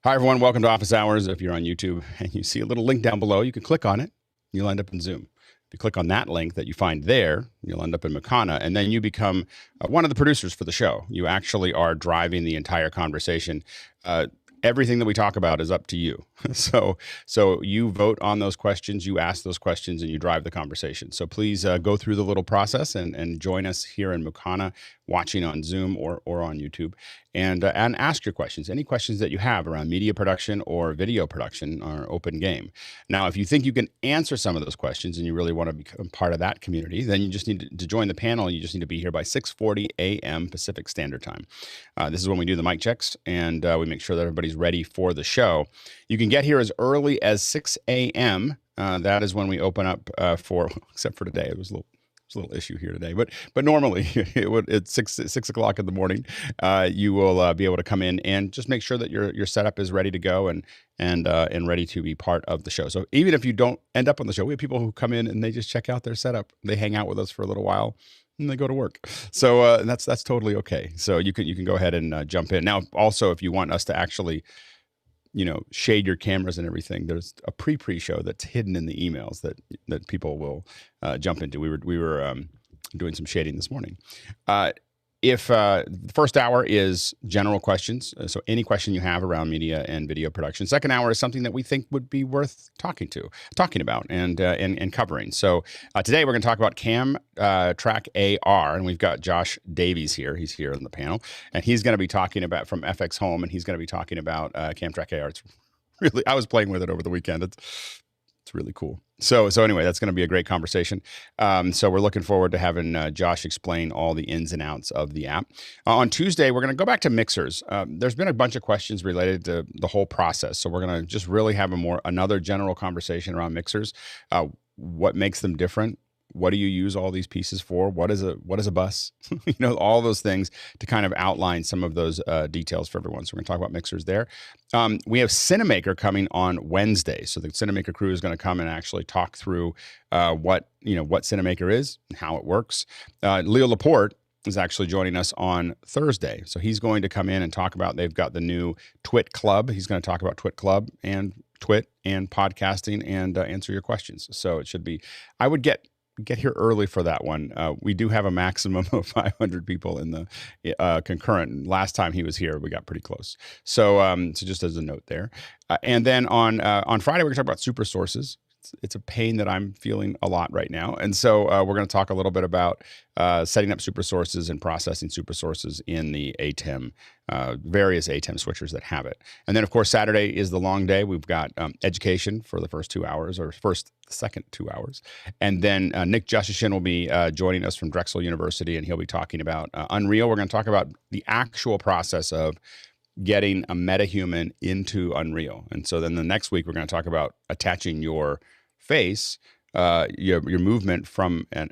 Hi, everyone. Welcome to Office Hours. If you're on YouTube and you see a little link down below, you can click on it. You'll end up in Zoom. If you click on that link that you find there, you'll end up in Makana, and then you become one of the producers for the show. You actually are driving the entire conversation. Everything that we talk about is up to you. So you vote on those questions, you ask those questions, and you drive the conversation. So please go through the little process and join us here in Makana, watching on Zoom or on YouTube, and ask your questions. Any questions that you have around media production or video production are open game. Now, if you think you can answer some of those questions and you really want to become part of that community, then you just need to join the panel. You just need to be here by 6:40 a.m. Pacific Standard Time. This is when we do the mic checks, and we make sure that everybody's ready for the show. You can get here as early as 6 a.m. That is when we open up for, except for today, it was a little issue here today, but normally it's 6 o'clock in the morning. You will be able to come in and just make sure that your setup is ready to go and ready to be part of the show. So even if you don't end up on the show, we have people who come in and they just check out their setup. They hang out with us for a little while and they go to work. So that's totally okay. So you can go ahead and jump in. Now, also, if you want us to actually, shade your cameras and everything, there's a pre-show that's hidden in the emails that people will jump into. We were doing some shading this morning. If the first hour is general questions, so any question you have around media and video production. Second hour is something that we think would be worth talking about and covering. So today we're going to talk about CamTrackAR, and we've got Josh Davies here. He's here on the panel, and he's going to be talking about from FXHome, and he's going to be talking about CamTrackAR. It's really, I was playing with it over the weekend. It's really cool. So anyway, that's going to be a great conversation. So we're looking forward to having Josh explain all the ins and outs of the app. On Tuesday, we're going to go back to mixers. There's been a bunch of questions related to the whole process. So we're going to just really have another general conversation around mixers. What makes them different? What do you use all these pieces for? What is a bus? All those things to kind of outline some of those details for everyone. So we're going to talk about mixers there. We have Cinemaker coming on Wednesday. So the Cinemaker crew is going to come and actually talk through what Cinemaker is and how it works. Leo Laporte is actually joining us on Thursday. So he's going to come in and talk about, they've got the new Twit Club. He's going to talk about Twit Club and Twit and podcasting and answer your questions. So it should be, I would get here early for that one. We do have a maximum of 500 people in the concurrent. Last time he was here, we got pretty close. So just as a note there. And then on Friday, we're gonna talk about super sources. It's a pain that I'm feeling a lot right now. And so we're going to talk a little bit about setting up super sources and processing super sources in the atem, various atem switchers that have it. And then, of course, Saturday is the long day. We've got education for the first 2 hours, or second 2 hours. And then Nick Justishin will be joining us from Drexel University, and he'll be talking about Unreal. We're going to talk about the actual process of getting a metahuman into Unreal. And so then the next week, we're going to talk about attaching your face, your movement from an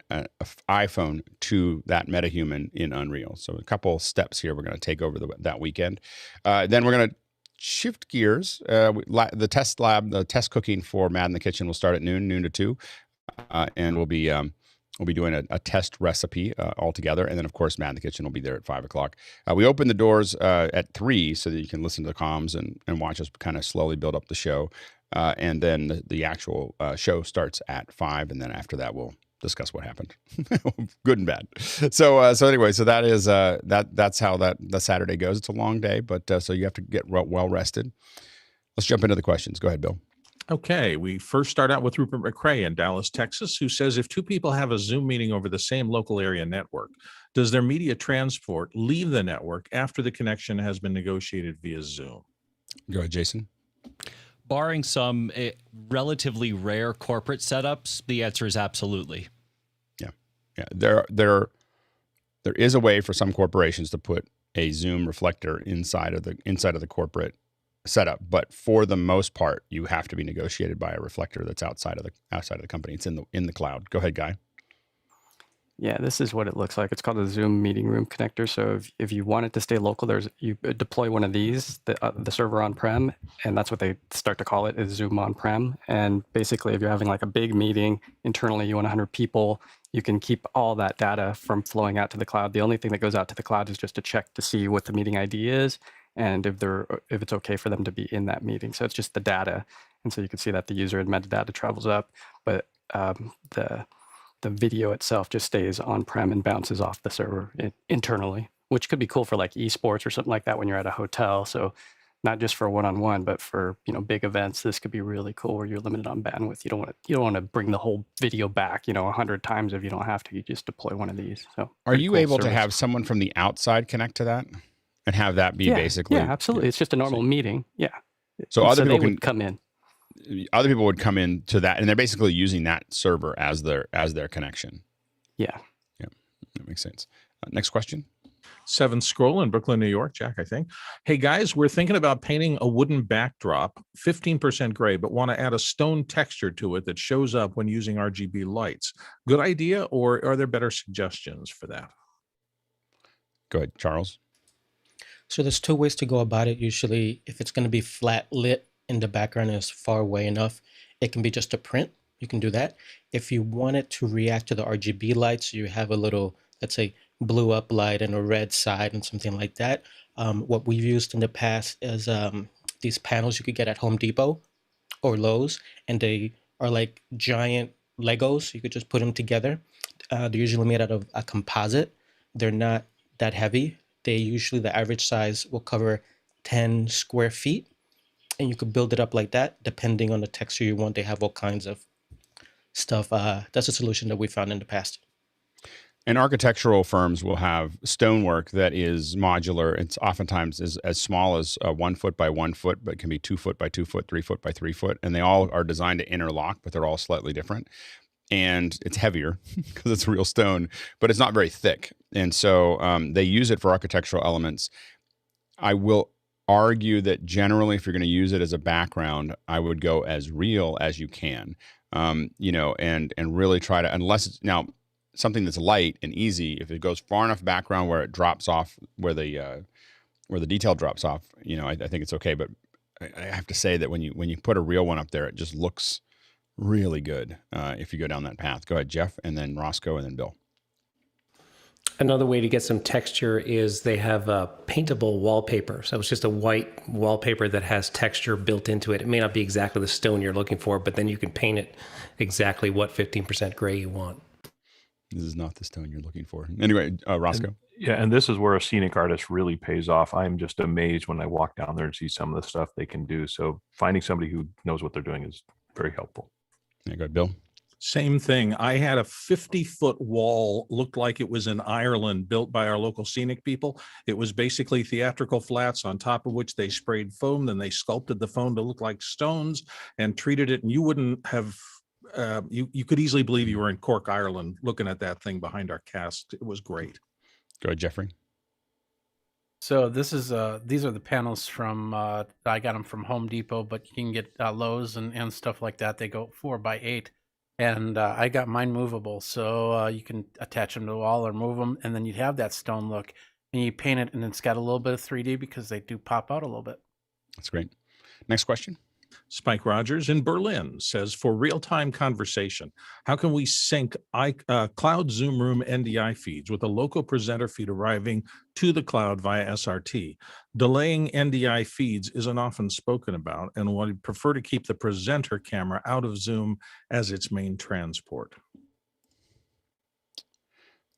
iPhone to that metahuman in Unreal. So a couple steps here we're going to take over that weekend. Then we're going to shift gears. The test lab, the test cooking for Mad in the Kitchen will start at noon to 2. And we'll be doing a test recipe all together. And then, of course, Mad in the Kitchen will be there at 5 o'clock. We open the doors at 3 so that you can listen to the comms and watch us kind of slowly build up the show. And then the actual show starts at 5. And then after that, we'll discuss what happened, good and bad. So anyway, so that is that's how the Saturday goes. It's a long day, but so you have to get well rested. Let's jump into the questions. Go ahead, Bill. Okay, we first start out with Rupert McCrae in Dallas, Texas, who says, if two people have a Zoom meeting over the same local area network, does their media transport leave the network after the connection has been negotiated via Zoom? Go ahead, Jason. Barring some relatively rare corporate setups, the answer is absolutely. Yeah. There is a way for some corporations to put a Zoom reflector inside of the corporate setup, but for the most part, you have to be negotiated by a reflector that's outside of the company. It's in the cloud. Go ahead, Guy. Yeah, this is what it looks like. It's called a Zoom meeting room connector. So if you want it to stay local, you deploy one of these, the server on-prem, and that's what they start to call it, is Zoom on-prem. And basically, if you're having like a big meeting internally, you want 100 people, you can keep all that data from flowing out to the cloud. The only thing that goes out to the cloud is just to check to see what the meeting ID is. and if it's okay for them to be in that meeting. So it's just the data, and so you can see that the user and metadata travels up, but the video itself just stays on-prem and bounces off the server internally, which could be cool for like esports or something like that when you're at a hotel. So not just for one-on-one, but for big events, this could be really cool where you're limited on bandwidth. You don't want to bring the whole video back 100 times if you don't have to. You just deploy one of these. So are you able to have someone from the outside connect to that and have that be basically? Yeah, absolutely. It's just a normal meeting. Yeah. So other people can come in. Other people would come in to that, and they're basically using that server as their connection. Yeah. Yeah, that makes sense. Next question. 7 Scroll in Brooklyn, New York, Jack, I think. Hey guys, we're thinking about painting a wooden backdrop, 15% gray, but want to add a stone texture to it that shows up when using RGB lights. Good idea, or are there better suggestions for that? Go ahead, Charles. So there's 2 ways to go about it. Usually, if it's going to be flat lit and the background is far away enough, it can be just a print. You can do that. If you want it to react to the RGB lights, you have a little, let's say, blue up light and a red side and something like that. What we've used in the past is these panels you could get at Home Depot or Lowe's, and they are like giant Legos. You could just put them together. They're usually made out of a composite. They're not that heavy. The average size will cover 10 square feet, and you could build it up like that depending on the texture you want. They have all kinds of stuff. That's a solution that we found in the past. And architectural firms will have stonework that is modular. It's oftentimes as small as 1 foot by 1 foot, but it can be 2 foot by 2 foot, 3 foot by 3 foot. And they all are designed to interlock, but they're all slightly different. And it's heavier because it's real stone, but it's not very thick. And so they use it for architectural elements. I will argue that generally, if you're going to use it as a background, I would go as real as you can, and really try to, unless it's now something that's light and easy, if it goes far enough background where it drops off, where the detail drops off, I think it's okay. But I have to say that when you put a real one up there, it just looks really good if you go down that path. Go ahead, Jeff, and then Roscoe, and then Bill. Another way to get some texture is they have a paintable wallpaper. So it's just a white wallpaper that has texture built into it. It may not be exactly the stone you're looking for, but then you can paint it exactly what 15% gray you want. This is not the stone you're looking for. Anyway, Roscoe. And this is where a scenic artist really pays off. I'm just amazed when I walk down there and see some of the stuff they can do. So finding somebody who knows what they're doing is very helpful. Yeah, go ahead, Bill. Same thing. I had a 50-foot wall, looked like it was in Ireland, built by our local scenic people. It was basically theatrical flats on top of which they sprayed foam. Then they sculpted the foam to look like stones and treated it. And you wouldn't have, you could easily believe you were in Cork, Ireland, looking at that thing behind our cast. It was great. Go ahead, Jeffrey. So this is these are the panels from I got them from Home Depot, but you can get Lowe's and stuff like that. They go 4x8. And I got mine movable, so you can attach them to the wall or move them, and then you'd have that stone look. And you paint it, and it's got a little bit of 3D because they do pop out a little bit. That's great. Next question. Spike Rogers in Berlin says, for real-time conversation, how can we sync cloud Zoom Room NDI feeds with a local presenter feed arriving to the cloud via SRT? Delaying NDI feeds isn't often spoken about, and would prefer to keep the presenter camera out of Zoom as its main transport.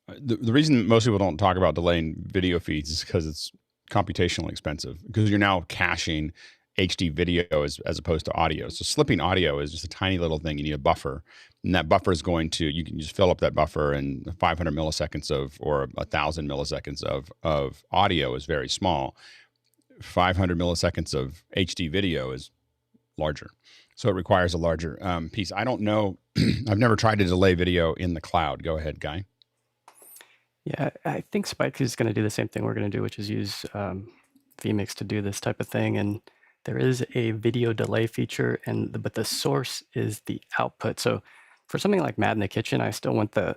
The reason most people don't talk about delaying video feeds is because it's computationally expensive, because you're now caching HD video as opposed to audio. So slipping audio is just a tiny little thing. You need a buffer, and that buffer is you can just fill up that buffer, and 500 milliseconds or 1,000 milliseconds of audio is very small. 500 milliseconds of HD video is larger. So it requires a larger piece. I don't know. I've never tried to delay video in the cloud. Go ahead, Guy. Yeah, I think Spike is going to do the same thing we're going to do, which is use vMix to do this type of thing. And there is a video delay feature, but the source is the output. So for something like Mad in the Kitchen, I still want the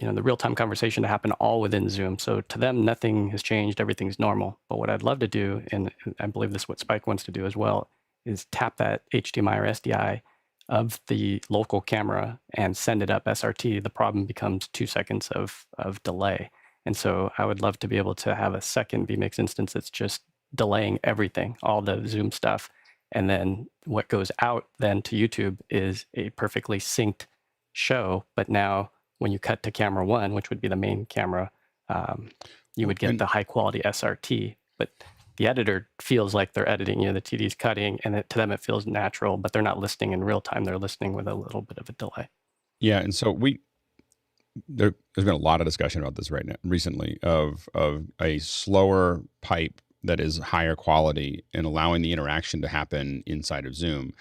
real-time conversation to happen all within Zoom. So to them, nothing has changed, everything's normal. But what I'd love to do, and I believe this is what Spike wants to do as well, is tap that HDMI or SDI of the local camera and send it up SRT. The problem becomes 2 seconds of delay. And so I would love to be able to have a second vMix instance that's just delaying everything, all the Zoom stuff. And then what goes out then to YouTube is a perfectly synced show. But now when you cut to camera one, which would be the main camera, you would get the high quality SRT. But the editor feels like they're editing, the TD's cutting, and to them it feels natural, but they're not listening in real time. They're listening with a little bit of a delay. Yeah, and so there's been a lot of discussion about this recently of a slower pipe that is higher quality and allowing the interaction to happen inside of Zoom.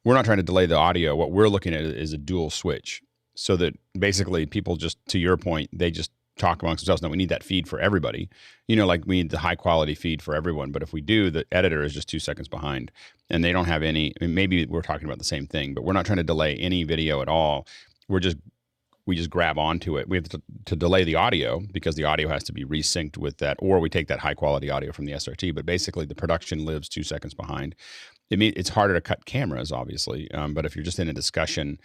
We're not trying to delay the audio. What we're looking at is a dual switch, so that basically people, just to your point, they just talk amongst themselves. Now we need that feed for everybody, like we need the high quality feed for everyone. But if we do, the editor is just 2 seconds behind, and they don't have any. Maybe we're talking about the same thing, but we're not trying to delay any video at all. We just grab onto it. We have to delay the audio because the audio has to be resynced with that, or we take that high quality audio from the SRT. But basically, the production lives 2 seconds behind. It's harder to cut cameras, obviously, but if you're just in a discussion,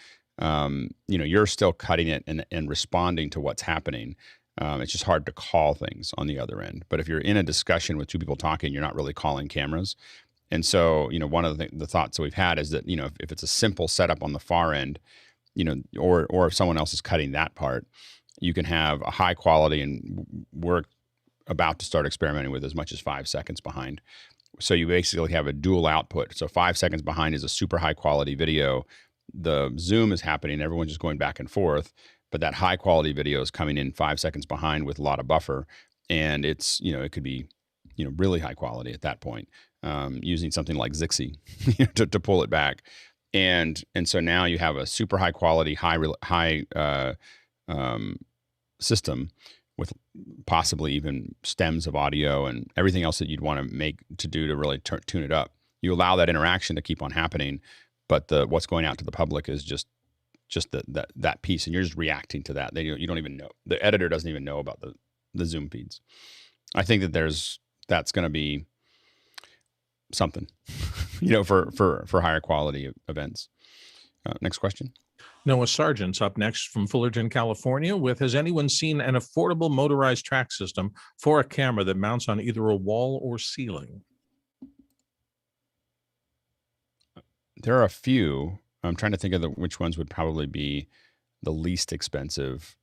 you're still cutting it and responding to what's happening. It's just hard to call things on the other end. But if you're in a discussion with two people talking, you're not really calling cameras. And so, one of the thoughts that we've had is that, if it's a simple setup on the far end, or if someone else is cutting that part, you can have a high quality, and we're about to start experimenting with as much as 5 seconds behind. So you basically have a dual output. So 5 seconds behind is a super high quality video. The Zoom is happening, everyone's just going back and forth, but that high quality video is coming in 5 seconds behind with a lot of buffer. And it's, it could be, really high quality at that point, using something like Zixi to pull it back. And so now you have a super high quality, high system with possibly even stems of audio and everything else that you'd want to do to really tune it up. You allow that interaction to keep on happening, but what's going out to the public is just that piece, and you're just reacting to that. You don't even know. The editor doesn't even know about the Zoom feeds. I think that that's going to be something, for higher quality events. Next question. Noah Sargent's up next from Fullerton, California with, has anyone seen an affordable motorized track system for a camera that mounts on either a wall or ceiling? There are a few. I'm trying to think of which ones would probably be the least expensive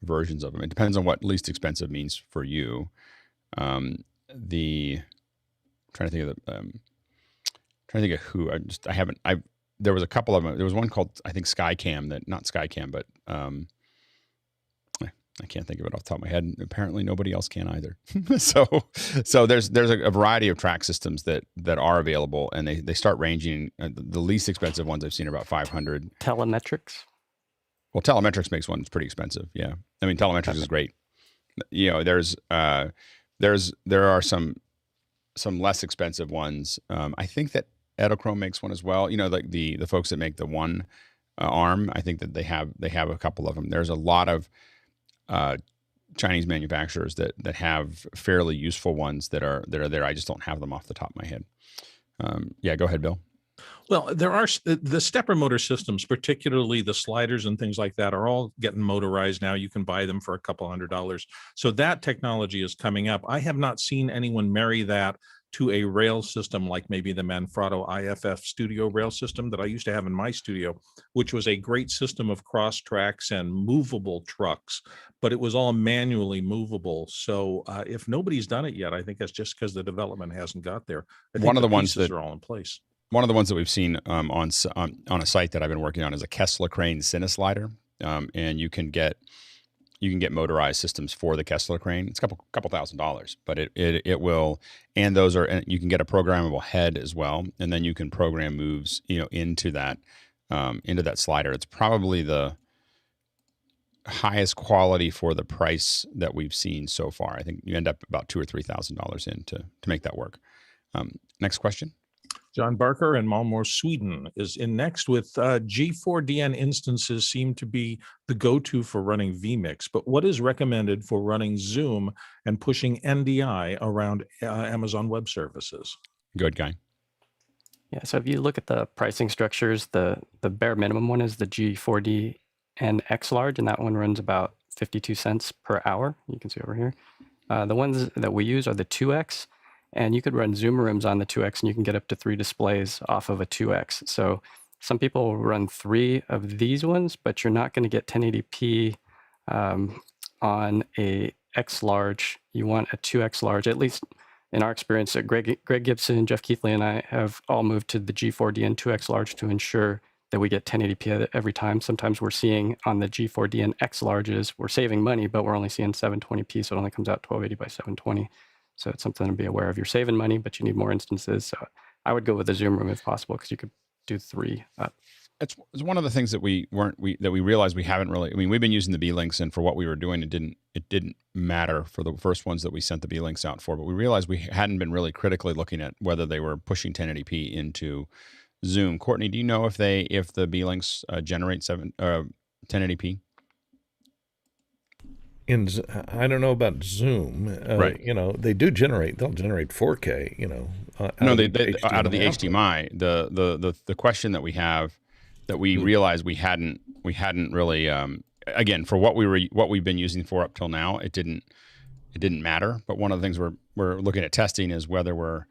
versions of them. It depends on what least expensive means for you. I'm trying to think of who. There was a couple of them. There was one called, I think, Skycam, not Skycam, but I can't think of it off the top of my head. Apparently nobody else can either. So there's a variety of track systems that are available, and they start ranging. The least expensive ones I've seen are about $500. Telemetrics? Well, Telemetrics makes one that's pretty expensive. Yeah. I mean, Telemetrics is great. There are some less expensive ones. I think that Edelchrome makes one as well. Like the folks that make the one arm, I think that they have a couple of them. There's a lot of Chinese manufacturers that have fairly useful ones that are there. I just don't have them off the top of my head. Yeah, go ahead, Bill. Well, there are the stepper motor systems, particularly the sliders and things like that, are all getting motorized now. You can buy them for a couple $100. So that technology is coming up. I have not seen anyone marry that to a rail system like maybe the Manfrotto IFF studio rail system that I used to have in my studio, which was a great system of cross tracks and movable trucks, but it was all manually movable. So if nobody's done it yet, I think that's just because the development hasn't got there. I think one of the ones that are all in place. One of the ones that we've seen on a site that I've been working on is a Kessler Crane Cineslider, and you can get motorized systems for the Kessler Crane. It's a couple $1,000s, but it will, and you can get a programmable head as well, and then you can program moves into that slider. It's probably the highest quality for the price that we've seen so far. I think you end up about $2,000 or $3,000 in to make that work. Next question. John Barker in Malmö, Sweden is in next with G4DN instances seem to be the go-to for running vMix, but what is recommended for running Zoom and pushing NDI around Amazon Web Services? Good guy. Yeah, so if you look at the pricing structures, the bare minimum one is the G4DN X Large, and that one runs about 52 cents per hour. You can see over here. The ones that we use are the 2X, And you could run Zoom rooms on the 2X and you can get up to 3 displays off of a 2X. So some people will run 3 of these ones, but you're not going to get 1080p on a X large. You want a 2X large, at least in our experience. Greg Gibson, Jeff Keithley, and I have all moved to the G4DN 2X large to ensure that we get 1080p every time. Sometimes we're seeing on the G4DN X larges, we're saving money, but we're only seeing 720p, so it only comes out 1280 by 720. So it's something to be aware of. You're saving money, but you need more instances. So I would go with a Zoom room if possible, because you could do 3 up. It's one of the things that we realized we haven't really. I mean, we've been using the B-links, and for what we were doing, it didn't matter for the first ones that we sent the B-links out for. But we realized we hadn't been really critically looking at whether they were pushing 1080p into Zoom. Courtney, do you know if the B-links generate 1080p? I don't know about Zoom. Right. They do generate. They'll generate 4K. No, they out of the HDMI. The question that we have that we realized we hadn't really again, for what we've been using for up till now, it didn't matter. But one of the things we're looking at testing is whether we're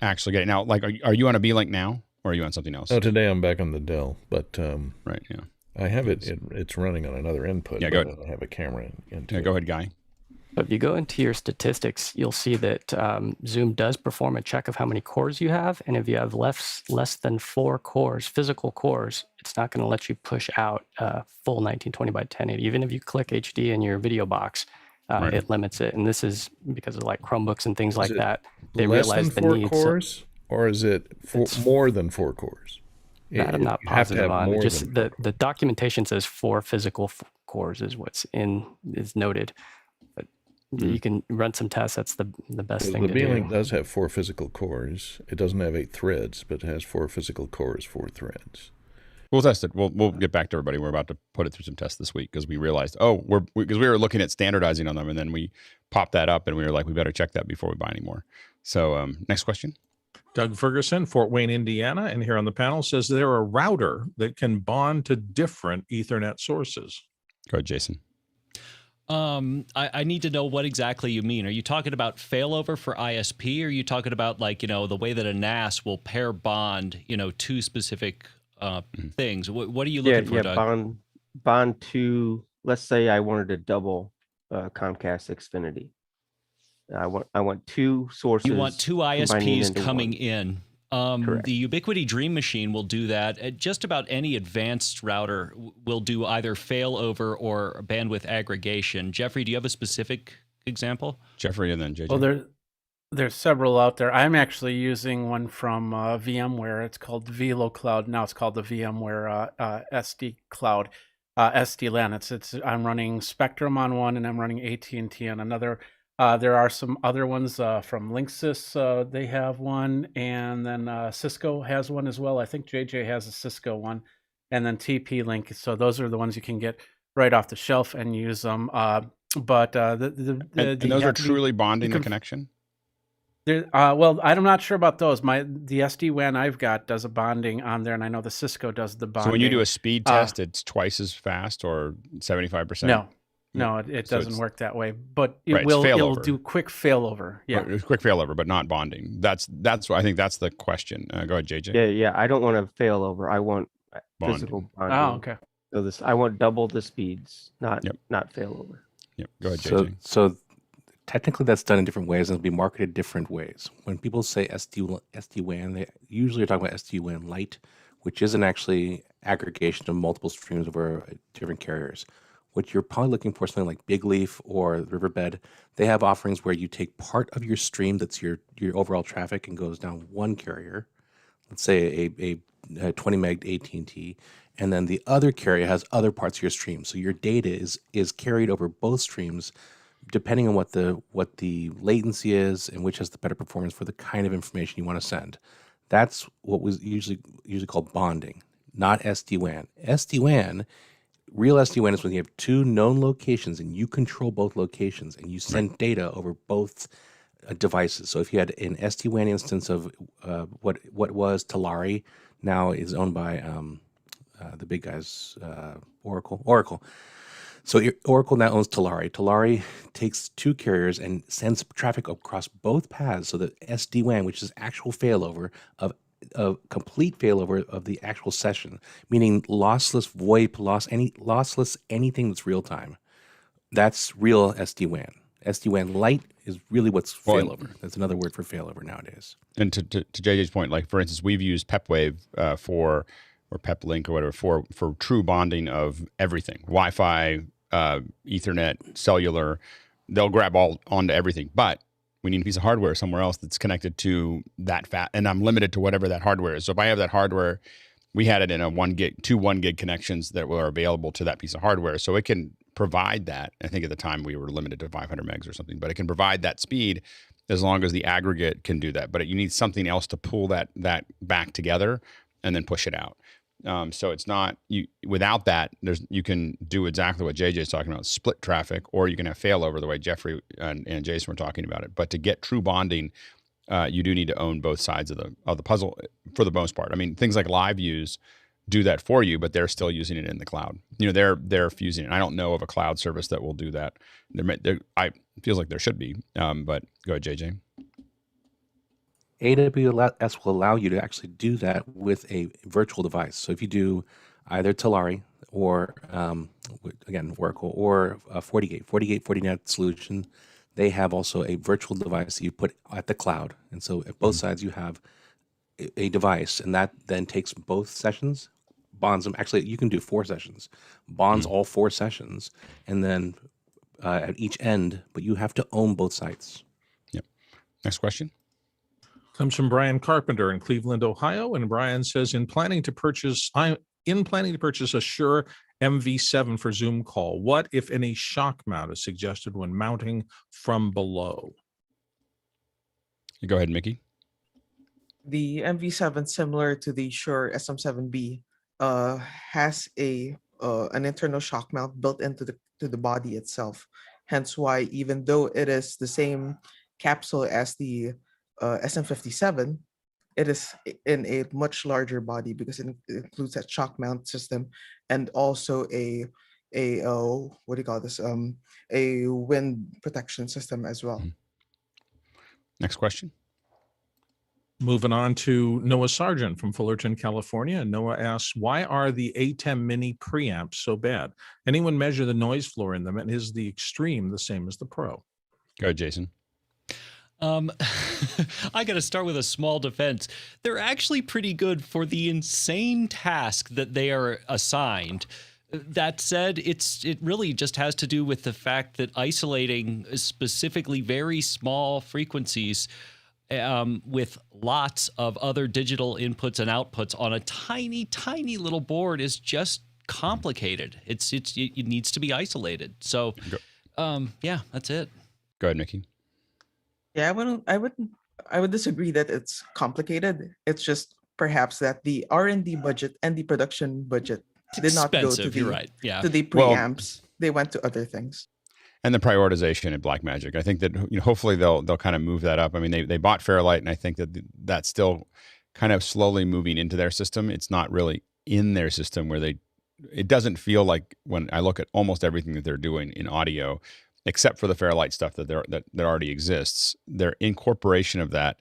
actually getting now. Like, are you on a B-link now, or are you on something else? Oh, today I'm back on the Dell, but right, yeah. I have it's running on another input. Yeah, but go I ahead. don't have a camera into Yeah, it. go ahead, Guy. So if you go into your statistics, you'll see that Zoom does perform a check of how many cores you have. And if you have less than 4 cores, physical cores, it's not going to let you push out full 1920 by 1080. Even if you click HD in your video box, Right. it limits it. And this is because of like Chromebooks and things like it that. They less realize than the 4 need. cores, or is it more than 4 cores? That I'm not You have to positive have on. more Just than the documentation says 4 physical cores is what's is noted. But you can run some tests. That's the best thing The to B-Link do. does have 4 physical cores. It doesn't have 8 threads, but it has 4 physical cores, 4 threads. We'll test it. We'll get back to everybody. We're about to put it through some tests this week because we realized, because we were looking at standardizing on them, and then we popped that up, and we were like, we better check that before we buy any more. So next question. Doug Ferguson, Fort Wayne, Indiana, and here on the panel says they're a router that can bond to different Ethernet sources. Go ahead, Jason. I need to know what exactly you mean. Are you talking about failover for ISP, or are you talking about the way that a NAS will pair bond, two specific things? What are you looking for, Doug? Bond to, let's say I wanted to double Comcast Xfinity. I want 2 sources. You want 2 ISPs coming in. Correct. The Ubiquiti Dream Machine will do that. Just about any advanced router will do either failover or bandwidth aggregation. Jeffrey, do you have a specific example? Jeffrey, and then JJ. Well, there's several out there. I'm actually using one from VMware. It's called VeloCloud. Now it's called the VMware SD Cloud, SD-LAN. I'm running Spectrum on one, and I'm running AT&T on another. There are some other ones from Linksys. They have one, and then Cisco has one as well. I think JJ has a Cisco one, and then TP-Link. So those are the ones you can get right off the shelf and use them. But and those are truly bonding the connection? Well, I'm not sure about those. The SD-WAN I've got does a bonding on there, and I know the Cisco does the bonding. So when you do a speed test, it's twice as fast, or 75%? No, it doesn't work that way. But it'll do quick failover. Yeah, quick failover, but not bonding. That's what I think. That's the question. Go ahead, JJ. Yeah. I don't want to failover. I want Bonding. physical bonding. Oh, okay. So I want double the speeds, not failover. Yep. Go ahead, JJ. So technically that's done in different ways and it'll be marketed different ways. When people say SD-WAN, they usually are talking about SD-WAN Lite, which isn't actually aggregation of multiple streams over different carriers. What you're probably looking for, something like Big Leaf or Riverbed, they have offerings where you take part of your stream that's your overall traffic and goes down one carrier, let's say a 20 meg AT&T, and then the other carrier has other parts of your stream. So your data is carried over both streams, depending on what the latency is and which has the better performance for the kind of information you want to send. That's what was usually called bonding, not SD-WAN. SD-WAN, real SD-WAN is when you have 2 known locations and you control both locations and you send data over both devices. So if you had an SD-WAN instance of what was Telari, now is owned by the big guys, Oracle. So Oracle now owns Telari. Telari takes two carriers and sends traffic across both paths. So the SD-WAN, which is actual failover of complete failover of the actual session, meaning lossless VoIP, lossless anything that's real time. That's real SD-WAN. SD-WAN Lite is really what's failover. That's another word for failover nowadays. And to JJ's point, like for instance, we've used PepWave or PepLink or whatever for true bonding of everything, Wi-Fi, Ethernet, cellular. They'll grab all onto everything, but we need a piece of hardware somewhere else that's connected to that and I'm limited to whatever that hardware is. So if I have that hardware, we had it in two 1 gig connections that were available to that piece of hardware, so it can provide that. I think at the time we were limited to 500 megs or something, but it can provide that speed as long as the aggregate can do that. But you need something else to pull that back together and then push it out. So it's not without that. You can do exactly what JJ is talking about, split traffic, or you can have failover the way Jeffrey and Jason were talking about it. But to get true bonding, you do need to own both sides of the puzzle for the most part. I mean, things like live views do that for you, but they're still using it in the cloud. They're fusing it. I don't know of a cloud service that will do that. It feels like there should be, but go ahead, JJ. AWS will allow you to actually do that with a virtual device. So if you do either Telari or, again, Oracle or FortiGate, FortiNet solution, they have also a virtual device that you put at the cloud. And so at both sides, you have a device, and that then takes both sessions, bonds them. Actually, you can do 4 sessions, bonds all 4 sessions, and then at each end, but you have to own both sites. Yep. Next question. Comes from Brian Carpenter in Cleveland, Ohio, and Brian says, in planning to purchase a Shure MV7 for Zoom call, what, if any, shock mount is suggested when mounting from below? You go ahead, Mickey. The MV7, similar to the Shure SM7B, has an internal shock mount built into the body itself. Hence why, even though it is the same capsule as the SM57, it is in a much larger body because it includes that shock mount system and also a what do you call this? A wind protection system as well. Next question. Moving on to Noah Sargent from Fullerton, California. Noah asks, why are the atem mini preamps so bad? Anyone measure the noise floor in them, and is the Extreme the same as the Pro? Go ahead, Jason. I got to start with a small defense. They're actually pretty good for the insane task that they are assigned. That said, it really just has to do with the fact that isolating specifically very small frequencies with lots of other digital inputs and outputs on a tiny, tiny little board is just complicated. It needs to be isolated. So, yeah, that's it. Go ahead, Nikki. Yeah, I would disagree that it's complicated. It's just perhaps that the R&D budget and the production budget did not go to the preamps. They went to other things. And the prioritization at Blackmagic. I think that hopefully they'll kind of move that up. I mean, they bought Fairlight, and I think that that's still kind of slowly moving into their system. It's not really in their system where it doesn't feel like, when I look at almost everything that they're doing in audio, except for the Fairlight stuff that already exists, their incorporation of that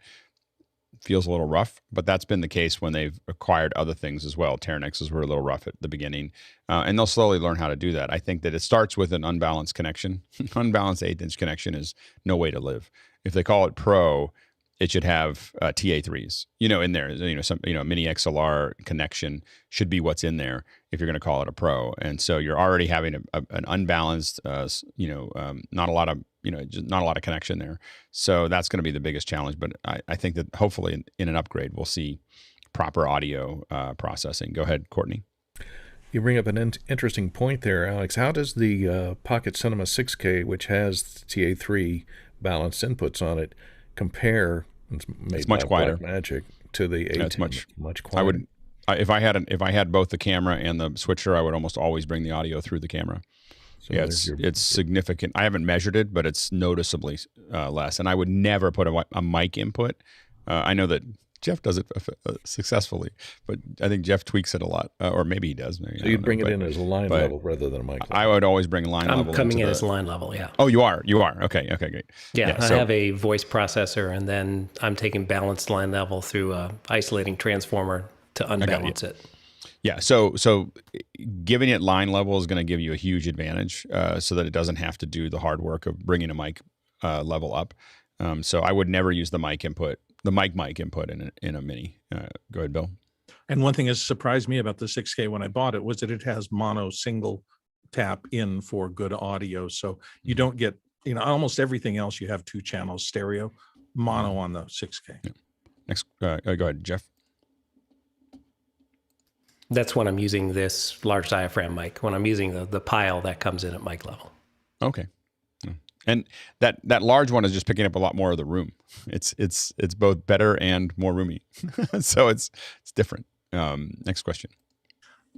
feels a little rough, but that's been the case when they've acquired other things as well. Teranexes were a little rough at the beginning, and they'll slowly learn how to do that. I think that it starts with an unbalanced connection. Unbalanced 1/8-inch connection is no way to live. If they call it Pro, it should have TA3s, in there. Some mini XLR connection should be what's in there if you're going to call it a Pro. And so you're already having an unbalanced, not a lot of connection there. So that's going to be the biggest challenge. But I think that hopefully in an upgrade we'll see proper audio processing. Go ahead, Courtney. You bring up an interesting point there, Alex. How does the Pocket Cinema 6K, which has TA3 balanced inputs on it, compare? It's much quieter. Blackmagic to the atem. It's much quieter. If I had both the camera and the switcher, I would almost always bring the audio through the camera. So yeah, it's significant. I haven't measured it, but it's noticeably less. And I would never put a mic input. I know that Jeff does it successfully, but I think Jeff tweaks it a lot, or maybe he does. Maybe, So you'd bring it in as a line level rather than a mic level. I would always bring line level. I'm coming in as line level, yeah. Oh, you are? You are? Okay, great. Yeah, I have a voice processor, and then I'm taking balanced line level through a isolating transformer to unbalance it. Yeah, so giving it line level is going to give you a huge advantage, so that it doesn't have to do the hard work of bringing a mic level up. So I would never use the mic input in a mini. Go ahead, Bill. And one thing that surprised me about the 6K when I bought it was that it has mono single tap in for good audio. So you don't get, almost everything else you have 2 channels stereo, mono on the 6K. Yeah. Next, go ahead, Jeff. That's when I'm using this large diaphragm mic. When I'm using the pile that comes in at mic level. Okay. And that large one is just picking up a lot more of the room. It's both better and more roomy. So it's different. Next question.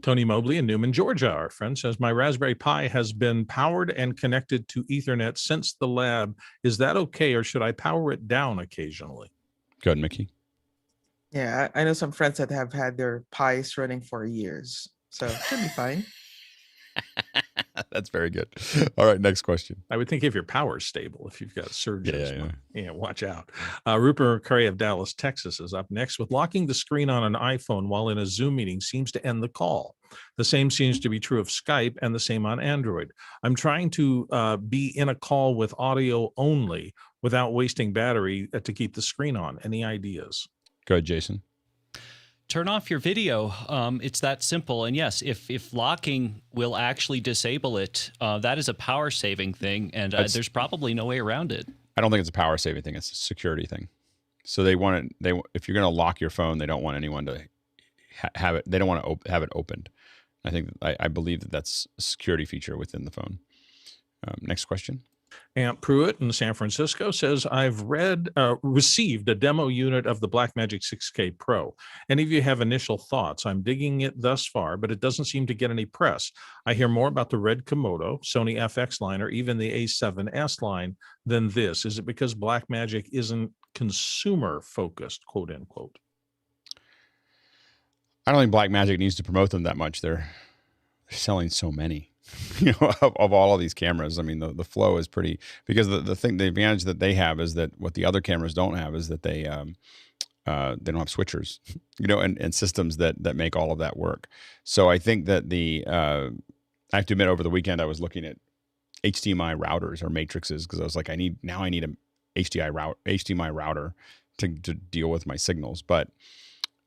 Tony Mobley in Newman, Georgia, our friend, says, my Raspberry Pi has been powered and connected to Ethernet since the lab. Is that okay, or should I power it down occasionally? Go ahead, Mickey. Yeah, I know some friends that have had their Pis running for years, so it should be fine. That's very good. All right, next question. I would think if your power is stable, if you've got surges, watch out. Rupert McCray of Dallas, Texas is up next with locking the screen on an iPhone while in a Zoom meeting seems to end the call. The same seems to be true of Skype and the same on Android. I'm trying to be in a call with audio only without wasting battery to keep the screen on. Any ideas? Go ahead, Jason. Turn off your video. It's that simple. And yes, if locking will actually disable it, that is a power saving thing. And there's probably no way around it. I don't think it's a power saving thing. It's a security thing. So if you're going to lock your phone, they don't want anyone to have it. They don't want to have it opened. I believe that's a security feature within the phone. Next question. Aunt Pruitt in San Francisco says, I've received a demo unit of the Blackmagic 6K Pro. Any of you have initial thoughts? I'm digging it thus far, but it doesn't seem to get any press. I hear more about the Red Komodo, Sony FX line, or even the A7S line than this. Is it because Blackmagic isn't consumer focused, quote unquote? I don't think Blackmagic needs to promote them that much. They're selling so many. Of all of these cameras. I mean, the flow is pretty, because the advantage that they have is that what the other cameras don't have is that they don't have switchers, and systems that make all of that work. So I think that I have to admit, over the weekend I was looking at HDMI routers or matrices, because I was like, I need a HDMI router to deal with my signals. But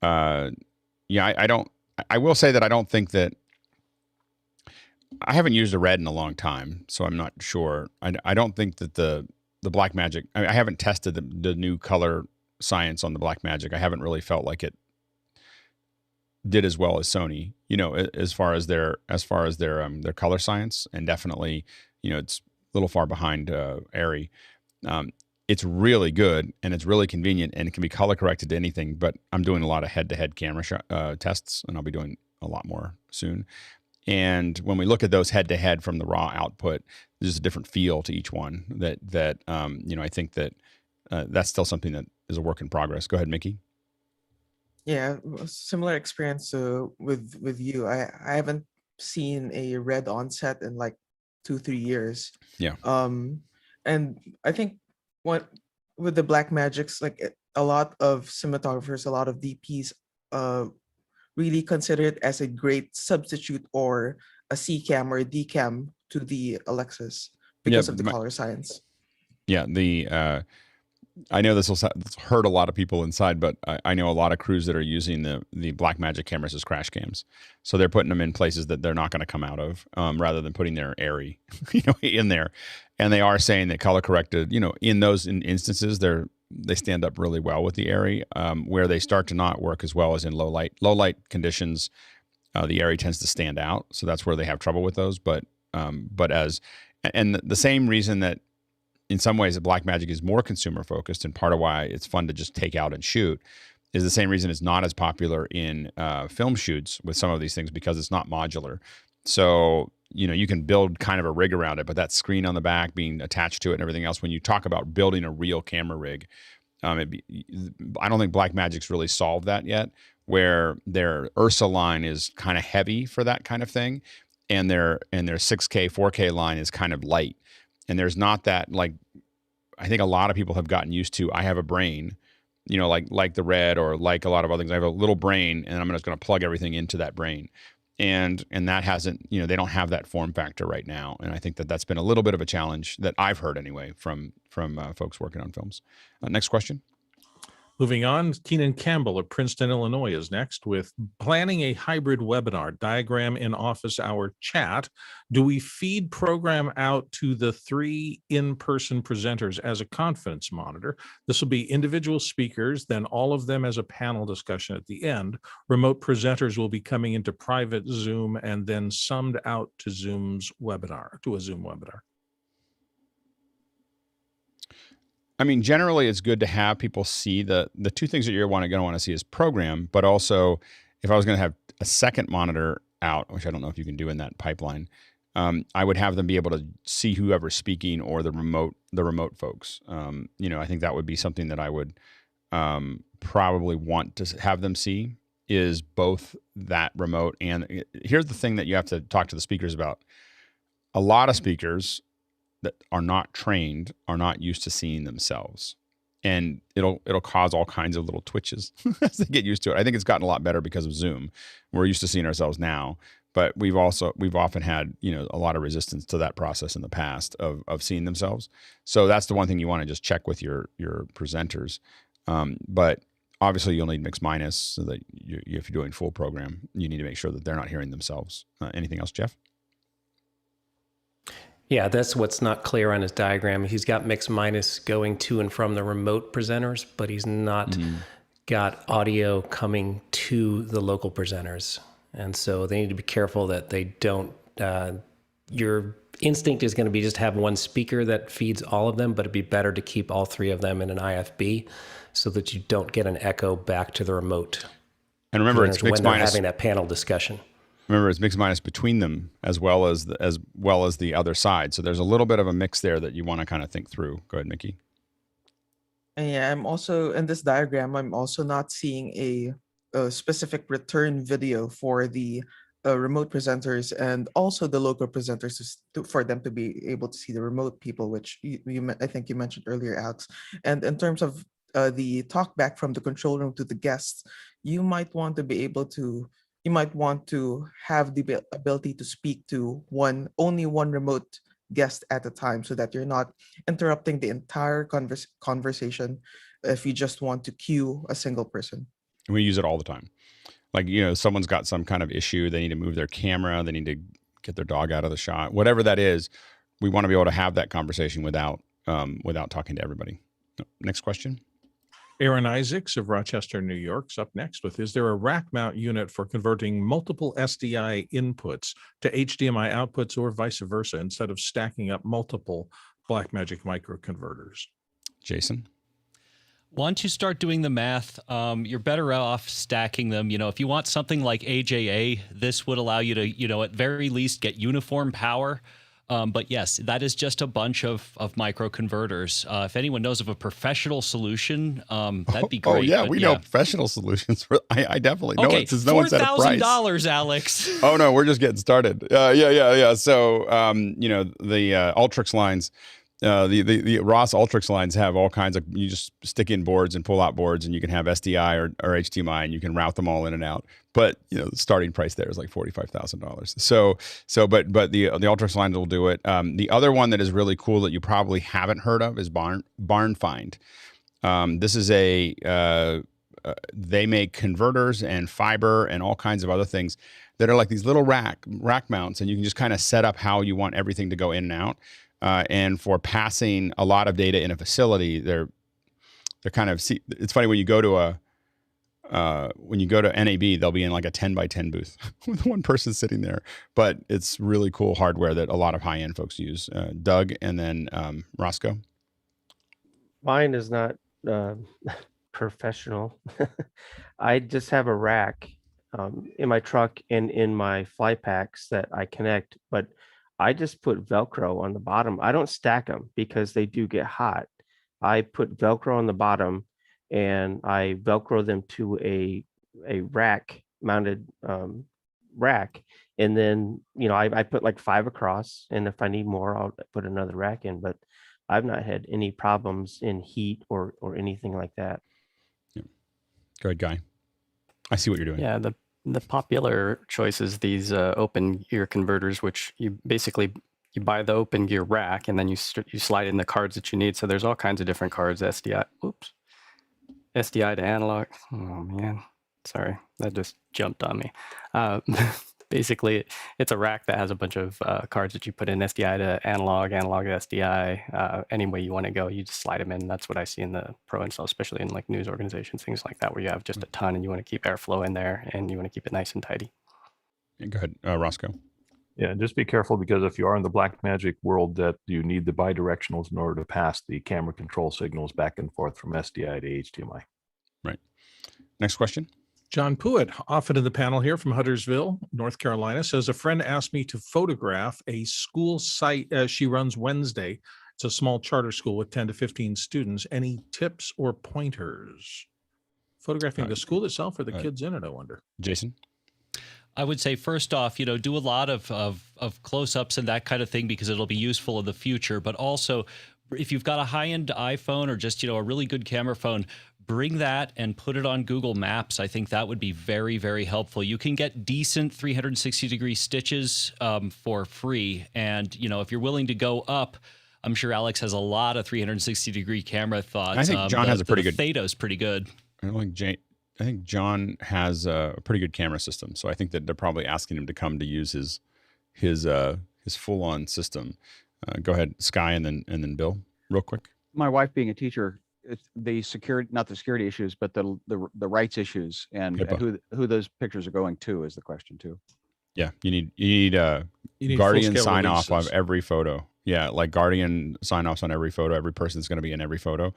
I will say that I don't think that. I haven't used a Red in a long time, so I'm not sure. I don't think that the Blackmagic, I haven't tested the new color science on the Blackmagic. I haven't really felt like it did as well as Sony, as far as their color science, and definitely, it's a little far behind Arri. It's really good and it's really convenient, and it can be color corrected to anything. But I'm doing a lot of head-to-head camera tests, and I'll be doing a lot more soon. And when we look at those head-to-head from the raw output, there's a different feel to each one that I think that that's still something that is a work in progress. Go ahead, Mickey. Yeah, similar experience with you. I haven't seen a Red onset in like 2-3 years. Yeah. And I think with the Blackmagics, like a lot of cinematographers, a lot of DPs, really consider it as a great substitute or a C-cam or a D-cam to the Alexas because of the color science. Yeah, I know this will hurt a lot of people inside, but I know a lot of crews that are using the Blackmagic cameras as crash cams. So they're putting them in places that they're not going to come out of, rather than putting their Arri, in there. And they are saying that color corrected, in those instances, they stand up really well with the Arri. Where they start to not work as well as in low light conditions, the Arri tends to stand out. So that's where they have trouble with those. But the same reason that in some ways, the Blackmagic is more consumer focused, and part of why it's fun to just take out and shoot is the same reason it's not as popular in film shoots with some of these things, because it's not modular. So, you can build kind of a rig around it, but that screen on the back being attached to it and everything else, when you talk about building a real camera rig, I don't think Blackmagic's really solved that yet, where their Ursa line is kind of heavy for that kind of thing, and their 6K, 4K line is kind of light. And there's not that, like, I think a lot of people have gotten used to, I have a brain, you know, like the Red or like a lot of other things. I have a little brain, and I'm just going to plug everything into that brain. And that hasn't, you know, they don't have that form factor right now. And I think that that's been a little bit of a challenge that I've heard anyway from folks working on films. Next question. Moving on, Keenan Campbell of Princeton, Illinois is next with planning a hybrid webinar, diagram in office hour chat. Do we feed program out to the 3 in-person presenters as a conference monitor? This will be individual speakers, then all of them as a panel discussion at the end. Remote presenters will be coming into private Zoom and then summed out to Zoom's webinar, to a Zoom webinar. I mean, generally, it's good to have people see the 2 things that you're going to want to see is program, but also if I was going to have a second monitor out, which I don't know if you can do in that pipeline, I would have them be able to see whoever's speaking or the remote folks. You know, I think that would be something that I would probably want to have them see is both that remote. And here's the thing that you have to talk to the speakers about. A lot of speakers that are not trained are not used to seeing themselves, and it'll cause all kinds of little twitches as they get used to it. I think it's gotten a lot better because of Zoom. We're used to seeing ourselves now, but we've often had, you know, a lot of resistance to that process in the past of seeing themselves. So that's the one thing you want to just check with your presenters. But obviously you'll need mix minus so that if you're doing full program, you need to make sure that they're not hearing themselves. Anything else, Jeff? Yeah, that's what's not clear on his diagram. He's got mix minus going to and from the remote presenters, but he's not got audio coming to the local presenters. And so they need to be careful that they don't, your instinct is going to be just have one speaker that feeds all of them, but it'd be better to keep all 3 of them in an IFB so that you don't get an echo back to the remote. And remember, it's mix minus having that panel discussion. Remember, it's mix minus between them as well as the other side. So there's a little bit of a mix there that you want to kind of think through. Go ahead, Mickey. And yeah, I'm also in this diagram, I'm also not seeing a specific return video for the remote presenters and also the local presenters for them to be able to see the remote people, which I think you mentioned earlier, Alex. And in terms of the talk back from the control room to the guests, you might want to have the ability to speak to only one remote guest at a time so that you're not interrupting the entire conversation if you just want to cue a single person. We use it all the time. Like, you know, someone's got some kind of issue, they need to move their camera, they need to get their dog out of the shot, whatever that is, we want to be able to have that conversation without talking to everybody. Next question. Aaron Isaacs of Rochester, New York is up next with, is there a rack mount unit for converting multiple SDI inputs to HDMI outputs or vice versa instead of stacking up multiple Blackmagic Micro Converters? Jason? Once you start doing the math, you're better off stacking them. You know, if you want something like AJA, this would allow you to, you know, at very least get uniform power. But yes, that is just a bunch of microconverters. If anyone knows of a professional solution, that'd be great. Oh yeah, we know professional solutions. I definitely know it. Since no one said a price. $4,000, Alex. Oh no, we're just getting started. Yeah. So you know, the Ultrix lines. The Ross Ultrix lines have all kinds of, you just stick in boards and pull out boards, and you can have SDI or HDMI, and you can route them all in and out. But you know, the starting price there is like $45,000. But the Ultrix lines will do it. The other one that is really cool that you probably haven't heard of is Barn Find. This is they make converters and fiber and all kinds of other things that are like these little rack mounts, and you can just kind of set up how you want everything to go in and out. And for passing a lot of data in a facility, they're kind of, it's funny when you go to NAB, they'll be in like a 10 by 10 booth with one person sitting there, but it's really cool hardware that a lot of high-end folks use. Doug and then Roscoe. Mine is not professional. I just have a rack in my truck and in my fly packs that I connect, but I just put Velcro on the bottom. I don't stack them because they do get hot. I put Velcro on the bottom, and I Velcro them to a rack mounted rack. And then, I put like 5 across, and if I need more, I'll put another rack in. But I've not had any problems in heat or anything like that. Yeah. Go ahead, Guy. I see what you're doing. Yeah, the popular choice is these open gear converters, which you basically you buy the open gear rack, and then you slide in the cards that you need. So there's all kinds of different cards, SDI to analog. Oh man, sorry, that just jumped on me. Basically, it's a rack that has a bunch of cards that you put in, SDI to analog, analog to SDI, any way you want to go. You just slide them in. That's what I see in the pro install, especially in like news organizations, things like that, where you have just a ton and you want to keep airflow in there and you want to keep it nice and tidy. Go ahead, Roscoe. Yeah, and just be careful, because if you are in the Blackmagic world, that you need the bidirectionals in order to pass the camera control signals back and forth from SDI to HDMI. Right. Next question. John Puett, often in the panel here from Huntersville, North Carolina, says, a friend asked me to photograph a school site she runs Wednesday. It's a small charter school with 10 to 15 students. Any tips or pointers? Photographing the school itself or the kids in it, I wonder. Jason? I would say, first off, do a lot of close-ups and that kind of thing, because it'll be useful in the future. But also, if you've got a high-end iPhone or just, a really good camera phone, bring that and put it on Google Maps. I think that would be very, very helpful. You can get decent 360-degree stitches for free. And, if you're willing to go up, I'm sure Alex has a lot of 360-degree camera thoughts. I think John has a pretty good... Theta's pretty good. I think John has a pretty good camera system. So I think that they're probably asking him to come to use his full-on system. Go ahead, Sky, and then Bill, real quick. My wife being a teacher, it's the security, not the security issues, but the rights issues, and who those pictures are going to is the question too. Yeah, you need Guardian sign off on every photo. Yeah, like Guardian sign offs on every photo. Every person's going to be in every photo.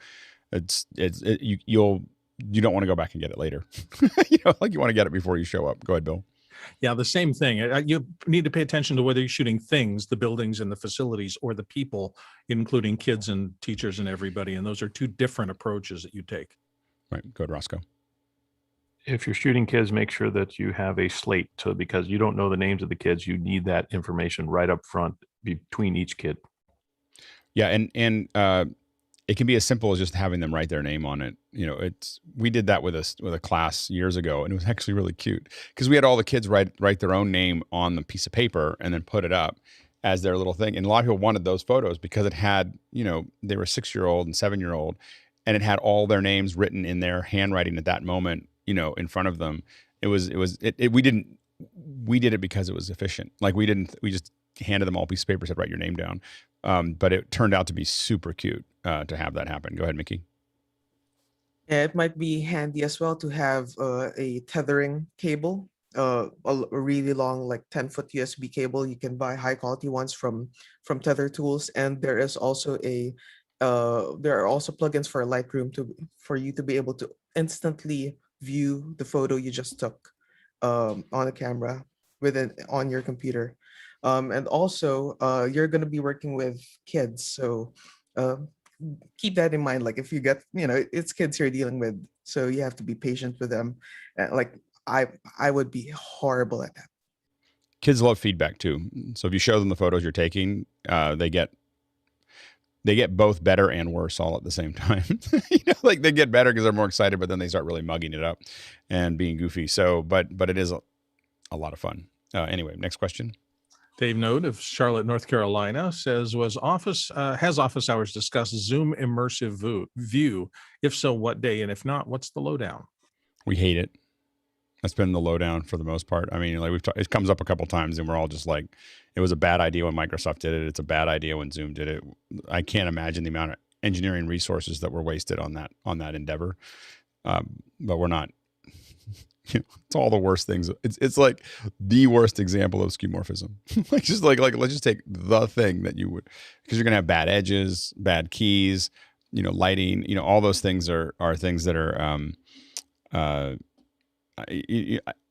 You don't want to go back and get it later. You want to get it before you show up. Go ahead, Bill. Yeah, the same thing. You need to pay attention to whether you're shooting things, the buildings and the facilities, or the people, including kids and teachers and everybody. And those are two different approaches that you take. Right. Go ahead, Roscoe. If you're shooting kids, make sure that you have a slate, because you don't know the names of the kids. You need that information right up front between each kid. Yeah, and it can be as simple as just having them write their name on it. We did that with a class years ago, and it was actually really cute, because we had all the kids write their own name on the piece of paper and then put it up as their little thing. And a lot of people wanted those photos because it had, they were 6-year-old and 7-year-old, and it had all their names written in their handwriting at that moment, in front of them. We did it because it was efficient. We just handed them all a piece of paper, said, write your name down. But it turned out to be super cute to have that happen. Go ahead, Mickey. Yeah, it might be handy as well to have a tethering cable, a really long, like 10-foot USB cable. You can buy high quality ones from Tether Tools, and there is also there are also plugins for Lightroom for you to be able to instantly view the photo you just took on a camera on your computer. And also, you're going to be working with kids, so keep that in mind. Like, if you get, it's kids you're dealing with, so you have to be patient with them. I would be horrible at that. Kids love feedback too. So if you show them the photos you're taking, they get both better and worse all at the same time. They get better because they're more excited, but then they start really mugging it up and being goofy. So, but it is a lot of fun. Anyway, next question. Dave Node of Charlotte, North Carolina says, has office hours discussed Zoom immersive view? If so, what day? And if not, what's the lowdown? We hate it. That's been the lowdown for the most part. I mean, it comes up a couple times, and we're all just like, it was a bad idea when Microsoft did it. It's a bad idea when Zoom did it. I can't imagine the amount of engineering resources that were wasted on that endeavor. But we're not. It's all the worst things. It's like the worst example of skeuomorphism. Let's just take the thing that you would, because you're gonna have bad edges, bad keys, lighting, all those things are things that are.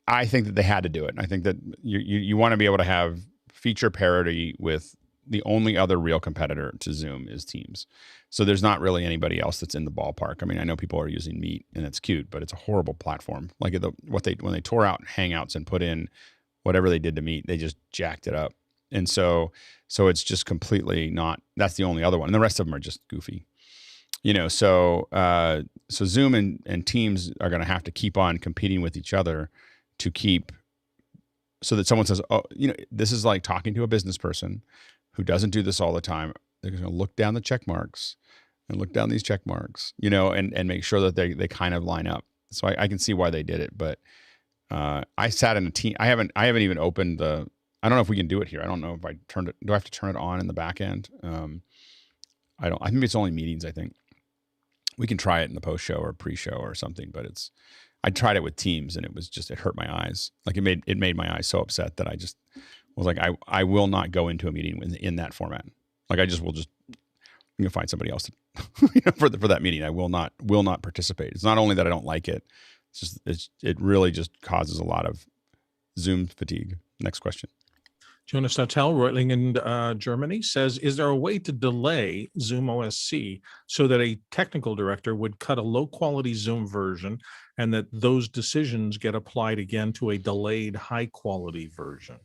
I think that they had to do it. I think that you want to be able to have feature parity with the only other real competitor to Zoom is Teams. So there's not really anybody else that's in the ballpark. I mean, I know people are using Meet and it's cute, but it's a horrible platform. Like when they tore out Hangouts and put in whatever they did to Meet, they just jacked it up. And so it's just completely not, that's the only other one. And the rest of them are just goofy. So Zoom and Teams are going to have to keep on competing with each other to keep, so that someone says, oh, this is like talking to a business person who doesn't do this all the time. They're going to look down the check marks and look down these check marks, and make sure that they kind of line up. So I can see why they did it, but I sat in a team. I haven't even opened I don't know if we can do it here. I don't know if I turned it. Do I have to turn it on in the back end? I think it's only meetings. I think we can try it in the post show or pre-show or something, but I tried it with Teams and it hurt my eyes. Like it made my eyes so upset that I just was like, I will not go into a meeting in that format. Like you can find somebody else for that meeting. I will not participate. It's not only that I don't like it. It's just, it really just causes a lot of Zoom fatigue. Next question. Jonas Nattel, Reutlingen, Germany, says, is there a way to delay Zoom OSC so that a technical director would cut a low-quality Zoom version and that those decisions get applied again to a delayed high-quality version?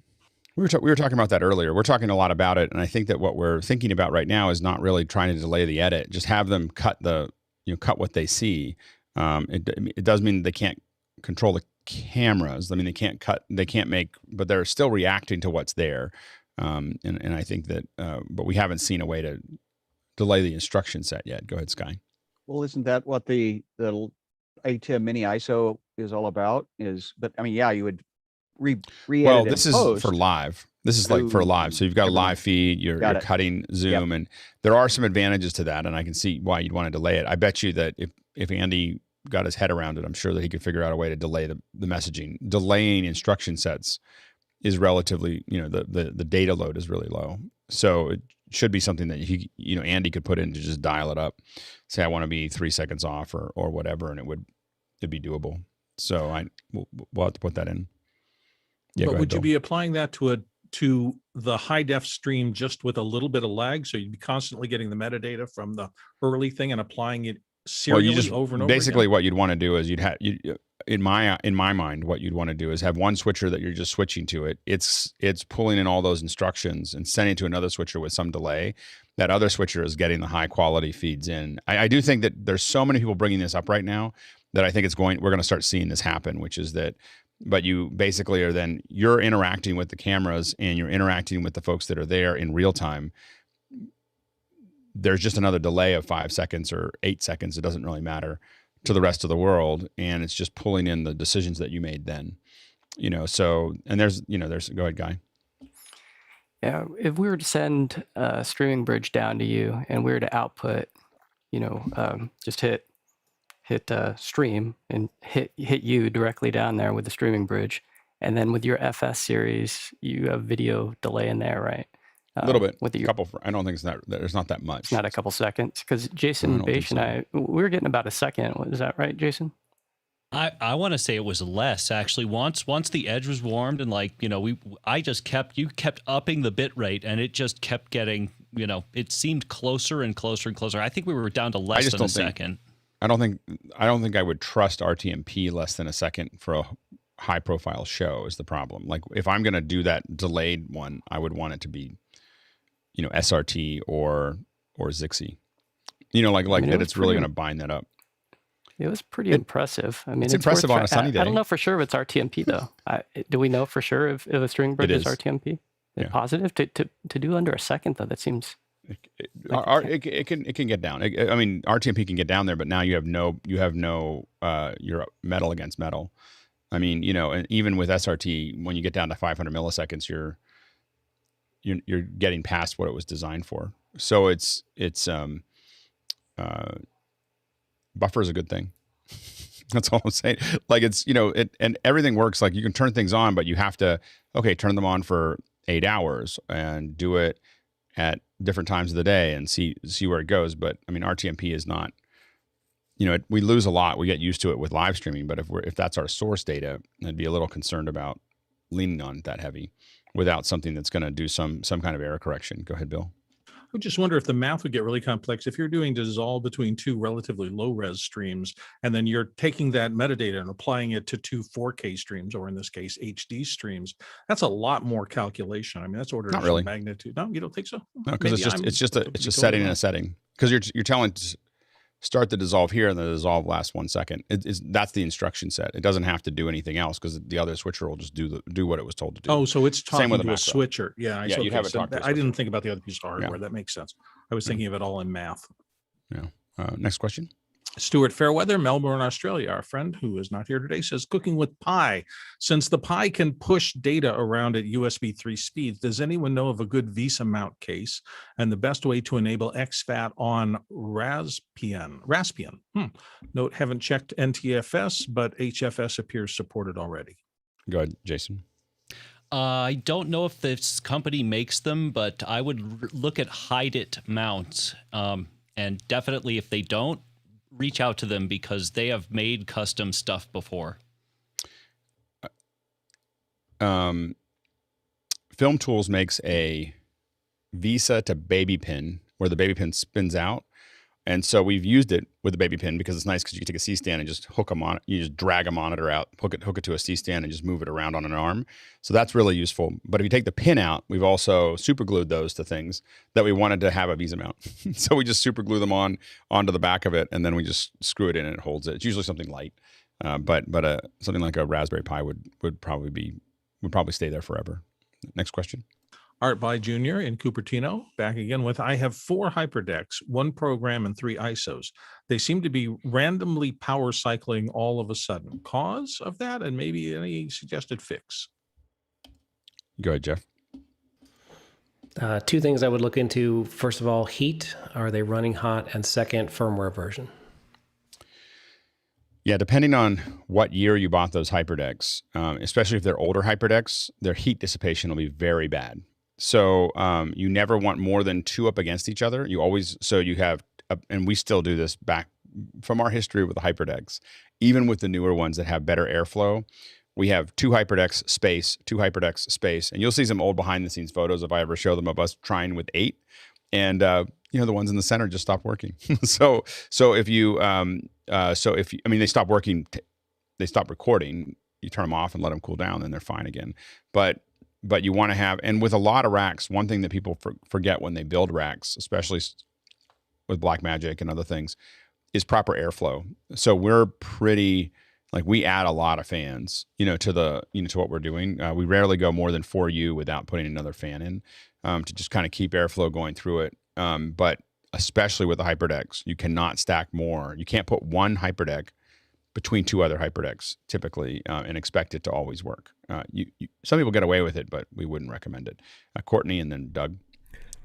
We were talking about that earlier. We're talking a lot about it, and I think that what we're thinking about right now is not really trying to delay the edit. Just have them cut cut what they see. It does mean they can't control the cameras. I mean, they can't make, but they're still reacting to what's there. And I think that, but we haven't seen a way to delay the instruction set yet. Go ahead, Sky. Well, isn't that what the atem mini ISO is all about? But I mean, yeah, you would re-edit. Well, this is for live. This is like for live. So you've got a live feed, you're cutting Zoom, and there are some advantages to that. And I can see why you'd want to delay it. I bet you that if Andy got his head around it, I'm sure that he could figure out a way to delay the messaging. Delaying instruction sets is relatively, the data load is really low. So it should be something that Andy could put in to just dial it up. Say I want to be 3 seconds off or whatever, and it'd be doable. So we'll have to put that in. Yeah, but ahead, would Bill. you be applying that to the high def stream just with a little bit of lag? So you'd be constantly getting the metadata from the early thing and applying it serially over and over basically again? What you'd want to do is in my mind, what you'd want to do is have one switcher that you're just switching to it. It's pulling in all those instructions and sending to another switcher with some delay. That other switcher is getting the high quality feeds in. I do think that there's so many people bringing this up right now that I think we're going to start seeing this happen, which is that, but you basically you're interacting with the cameras and you're interacting with the folks that are there in real time. There's just another delay of 5 seconds or 8 seconds. It doesn't really matter to the rest of the world. And it's just pulling in the decisions that you made then, so, and there's go ahead, Guy. Yeah. If we were to send a streaming bridge down to you and we were to output, just hit stream and hit you directly down there with the streaming bridge. And then with your FS series, you have video delay in there, right? A little bit, with a couple. I don't think there's not that much. It's not a couple seconds, because Jason Bache and I, we were getting about a second. Is that right, Jason? I want to say it was less, actually. Once the edge was warmed and you kept upping the bit rate, and it just kept getting, it seemed closer and closer and closer. I think we were down to less than a second. I don't think I would trust RTMP less than a second for a high profile show is the problem. Like if I'm going to do that delayed one, I would want it to be SRT or Zixi, that it's really going to bind that up. It was pretty impressive. I mean, it's impressive on a sunny day. I don't know for sure if it's RTMP though. Do we know for sure if a string bridge is RTMP? Yeah. Positive to do under a second though. That seems. It can get down. I mean, RTMP can get down there, but now you have no you're metal against metal. I mean, and even with SRT, when you get down to 500 milliseconds, you're getting past what it was designed for. So it's buffer is a good thing. That's all I'm saying. Like it's, and everything works. Like you can turn things on, but you have to, turn them on for 8 hours and do it at different times of the day and see where it goes. But I mean, RTMP is not, we lose a lot. We get used to it with live streaming, but if that's our source data, I'd be a little concerned about leaning on it that heavy. without something that's going to do some kind of error correction. Go ahead, Bill. I just wonder if the math would get really complex if you're doing dissolve between two relatively low res streams, and then you're taking that metadata and applying it to two 4K streams, or in this case, HD streams. That's a lot more calculation. I mean, that's order Not of really. magnitude. No, you don't think so? No, because it's just setting and a setting. Because you're telling to start the dissolve here and the dissolve lasts 1 second. That's the instruction set. It doesn't have to do anything else because the other switcher will just do what it was told to do. Oh, so it's talking with a to a macro. switcher. Yeah, Yeah, you'd have it talk to a I didn't switcher. think about the other piece of hardware. That makes sense. I was thinking of it all in math. Yeah. Next question. Stuart Fairweather, Melbourne, Australia, our friend who is not here today, says cooking with Pi. Since the Pi can push data around at USB 3 speeds, does anyone know of a good VESA mount case and the best way to enable exFAT on Raspbian? Note, haven't checked NTFS, but HFS appears supported already. Go ahead, Jason. I don't know if this company makes them, but I would look at Hide-It mounts. And definitely if they don't, reach out to them because they have made custom stuff before. Film Tools makes a VESA to baby pin where the baby pin spins out. And so we've used it with the baby pin because it's nice because you can take a C-stand and just hook them on. You just drag a monitor out, hook it to a C-stand and just move it around on an arm. So that's really useful. But if you take the pin out, we've also super glued those to things that we wanted to have a VESA mount. So we just super glue them onto the back of it, and then we just screw it in and it holds it. It's usually something light, but something like a Raspberry Pi would probably stay there forever. Next question. Art by Junior in Cupertino, back again with, I have 4 Hyperdecks, 1 program and 3 ISOs. They seem to be randomly power cycling all of a sudden. Cause of that, and maybe any suggested fix? Go ahead, Jeff. 2 things I would look into. First of all, heat. Are they running hot? And second, firmware version. Yeah, depending on what year you bought those Hyperdecks, especially if they're older Hyperdecks, their heat dissipation will be very bad. So you never want more than 2 up against each other. You have, and we still do this back from our history with the Hyperdecks, even with the newer ones that have better airflow. We have 2 Hyperdecks space, 2 Hyperdecks space, and you'll see some old behind the scenes photos if I ever show them of us trying with 8. And the ones in the center just stopped working. so if you, they stop working, they stop recording. You turn them off and let them cool down, then they're fine again. But you want to have, and with a lot of racks, one thing that people forget when they build racks, especially with Blackmagic and other things, is proper airflow. So we're pretty, we add a lot of fans, to what we're doing. We rarely go more than 4U without putting another fan in, to just kind of keep airflow going through it. But especially with the Hyperdecks, you cannot stack more. You can't put one Hyperdeck between 2 other Hyperdecks typically and expect it to always work. Some people get away with it, but we wouldn't recommend it. Courtney and then Doug.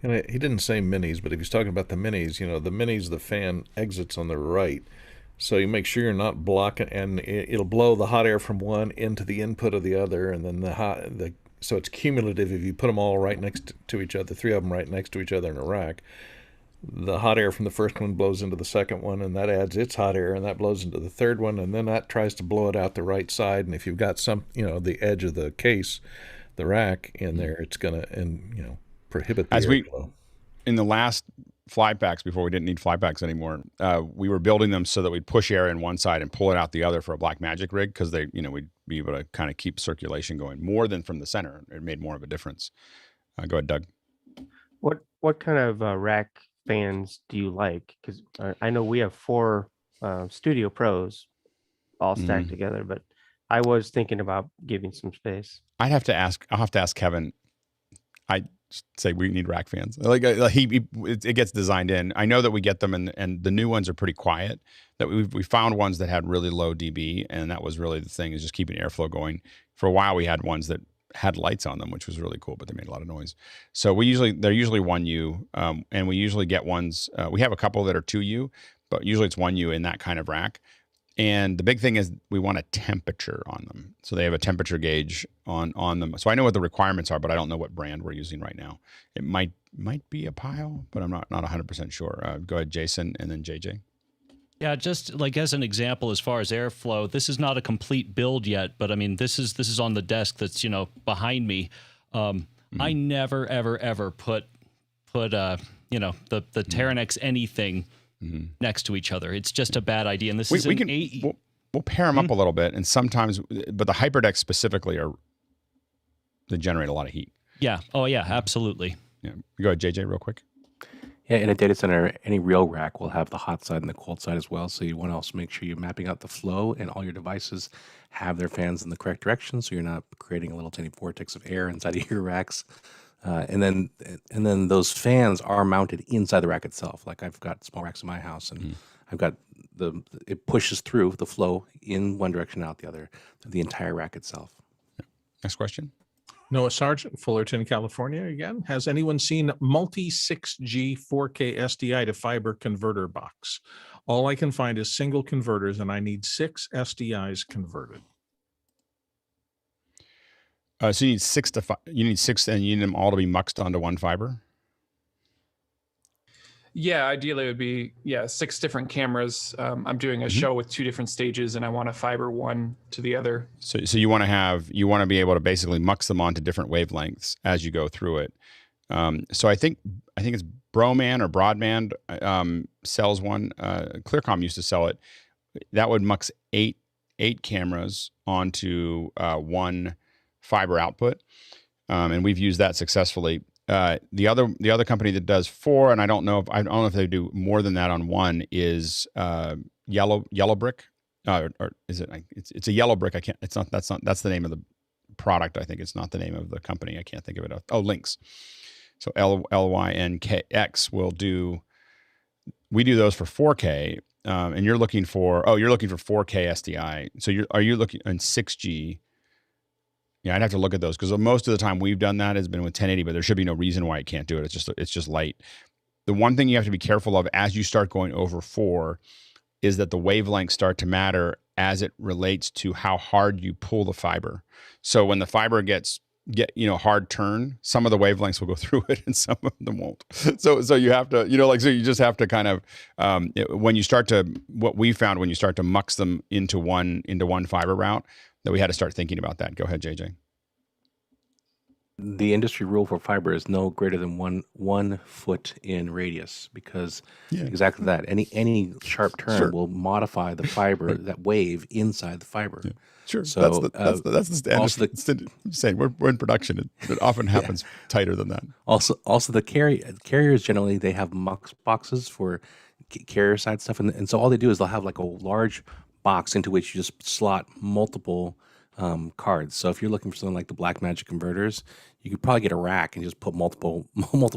And he didn't say minis, but if he's talking about the minis, the minis, the fan exits on the right. So you make sure you're not blocking, and it'll blow the hot air from one into the input of the other, and then so it's cumulative if you put them all right next to each other, 3 of them right next to each other in a rack. The hot air from the first one blows into the second one, and that adds its hot air, and that blows into the third one, and then that tries to blow it out the right side. And if you've got the edge of the case, the rack in there, it's going to, prohibit the airflow. In the last fly packs, before we didn't need fly packs anymore, we were building them so that we'd push air in one side and pull it out the other for a Blackmagic rig, because we'd be able to kind of keep circulation going more than from the center. It made more of a difference. Go ahead, Doug. What kind of rack fans do you like? Because I know we have 4 Studio Pros all stacked together, but I was thinking about giving some space. I'll have to ask Kevin. I say we need rack fans. It gets designed in. I know that we get them, and the new ones are pretty quiet. That we found ones that had really low dB, and that was really the thing, is just keeping airflow going. For a while, we had ones that had lights on them, which was really cool, but they made a lot of noise. So they're usually 1U, and we usually get ones. We have a couple that are 2U, but usually it's 1U in that kind of rack. And the big thing is we want a temperature on them. So they have a temperature gauge on them. So I know what the requirements are, but I don't know what brand we're using right now. It might be a Pile, but I'm not 100% sure. Go ahead, Jason, and then JJ. Yeah, just as an example, as far as airflow, this is not a complete build yet, but I mean, this is on the desk that's, behind me. I never, ever, ever put the Teranex anything next to each other. It's just a bad idea. And this is we'll pair them up a little bit, and sometimes, but the Hyperdecks specifically they generate a lot of heat. Yeah. Oh yeah, absolutely. Yeah. Go ahead, JJ, real quick. Yeah, in a data center, any real rack will have the hot side and the cold side as well. So you want to also make sure you're mapping out the flow, and all your devices have their fans in the correct direction, so you're not creating a little tiny vortex of air inside of your racks. And then those fans are mounted inside the rack itself. Like I've got small racks in my house, and I've got it pushes through the flow in one direction, out the other, the entire rack itself. Next question. Noah Sargent, Fullerton, California again. Has anyone seen multi 6G 4K SDI to fiber converter box? All I can find is single converters, and I need 6 SDIs converted. So you need 6 you need 6, and you need them all to be muxed onto one fiber? Yeah, ideally it would be 6 different cameras. I'm doing a show with 2 different stages, and I want to fiber one to the other. So you want to be able to basically mux them onto different wavelengths as you go through it. So I think it's Broman or Broadband sells one. Clearcom used to sell it. That would mux 8 cameras onto one fiber output, and we've used that successfully. The other company that does 4, and I don't know if they do more than that on one, is Yellow Brick, or is it? It's a Yellow Brick. I can't. It's not. That's the name of the product. I think it's not the name of the company. I can't think of it. Oh, Lynx. So LYNKX will do. We do those for 4K, and you're looking for 4K SDI. So are you looking in 6G? Yeah, I'd have to look at those, because most of the time we've done that has been with 1080, but there should be no reason why it can't do it. It's just light. The one thing you have to be careful of as you start going over 4 is that the wavelengths start to matter as it relates to how hard you pull the fiber. So when the fiber get hard turn, some of the wavelengths will go through it and some of them won't. So you have to, so you just have to kind of, what we found when you start to mux them into one fiber route, that we had to start thinking about that. Go ahead, JJ. The industry rule for fiber is no greater than one foot in radius, because exactly that. Any sharp turn will modify the fiber, that wave inside the fiber. Yeah. Sure. So that's the standard. I'm saying we're in production. It often happens tighter than that. Also the carriers generally, they have mux boxes for carrier side stuff, and so all they do is they'll have like a large box into which you just slot multiple cards. So if you're looking for something like the Blackmagic converters, you could probably get a rack and just put multiple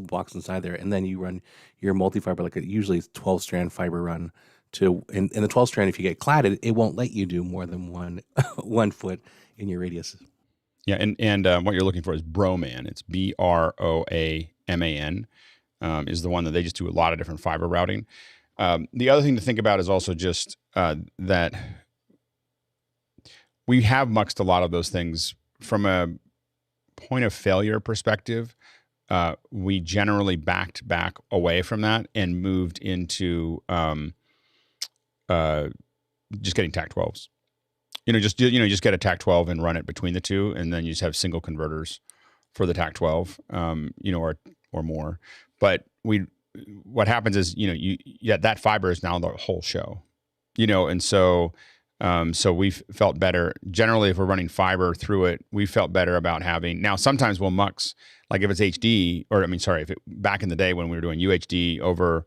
boxes inside there, and then you run your multi-fiber, like usually it's 12-strand fiber run to, in the 12-strand, if you get cladded, it won't let you do more than one foot in your radius. Yeah, and what you're looking for is Broman. It's BROAMAN, is the one that they just do a lot of different fiber routing. The other thing to think about is also just that we have muxed a lot of those things from a point of failure perspective. We generally backed back away from that and moved into just getting TAC-12s. Just get a TAC-12 and run it between the two, and then you just have single converters for the TAC-12, or more. But what happens is, that fiber is now the whole show, and so we've felt better. Generally, if we're running fiber through it, we felt better about having. Now, sometimes we'll mux, like if it's HD, back in the day when we were doing UHD over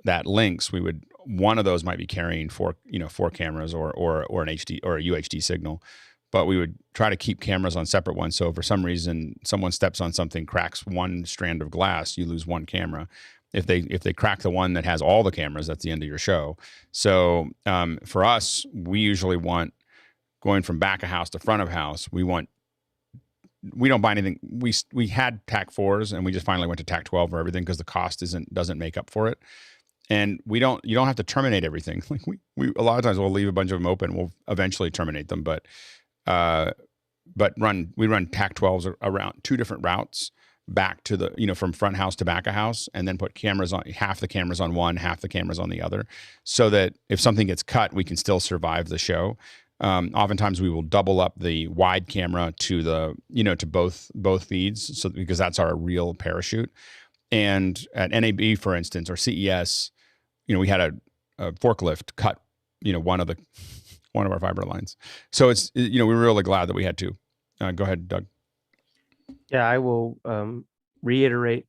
that Lynx, one of those might be carrying 4 cameras or an HD or a UHD signal, but we would try to keep cameras on separate ones. So if for some reason someone steps on something, cracks one strand of glass, you lose one camera. If they crack the one that has all the cameras, that's the end of your show. So for us, we usually want, going from back of house to front of house, we don't buy anything. We had TAC-4s, and we just finally went to TAC-12 for everything because the cost doesn't make up for it. And you don't have to terminate everything. Like we a lot of times we'll leave a bunch of them open. We'll eventually terminate them, but we run TAC-12s around 2 different routes back to the, from front house to back of house, and then put cameras on, half the cameras on one, half the cameras on the other, so that if something gets cut, we can still survive the show. Oftentimes we will double up the wide camera to the, to both feeds. So because that's our real parachute. And at NAB, for instance, or CES, we had a forklift cut, one of our fiber lines. So it's, we're really glad that we had to. Go ahead, Doug. Yeah, I will reiterate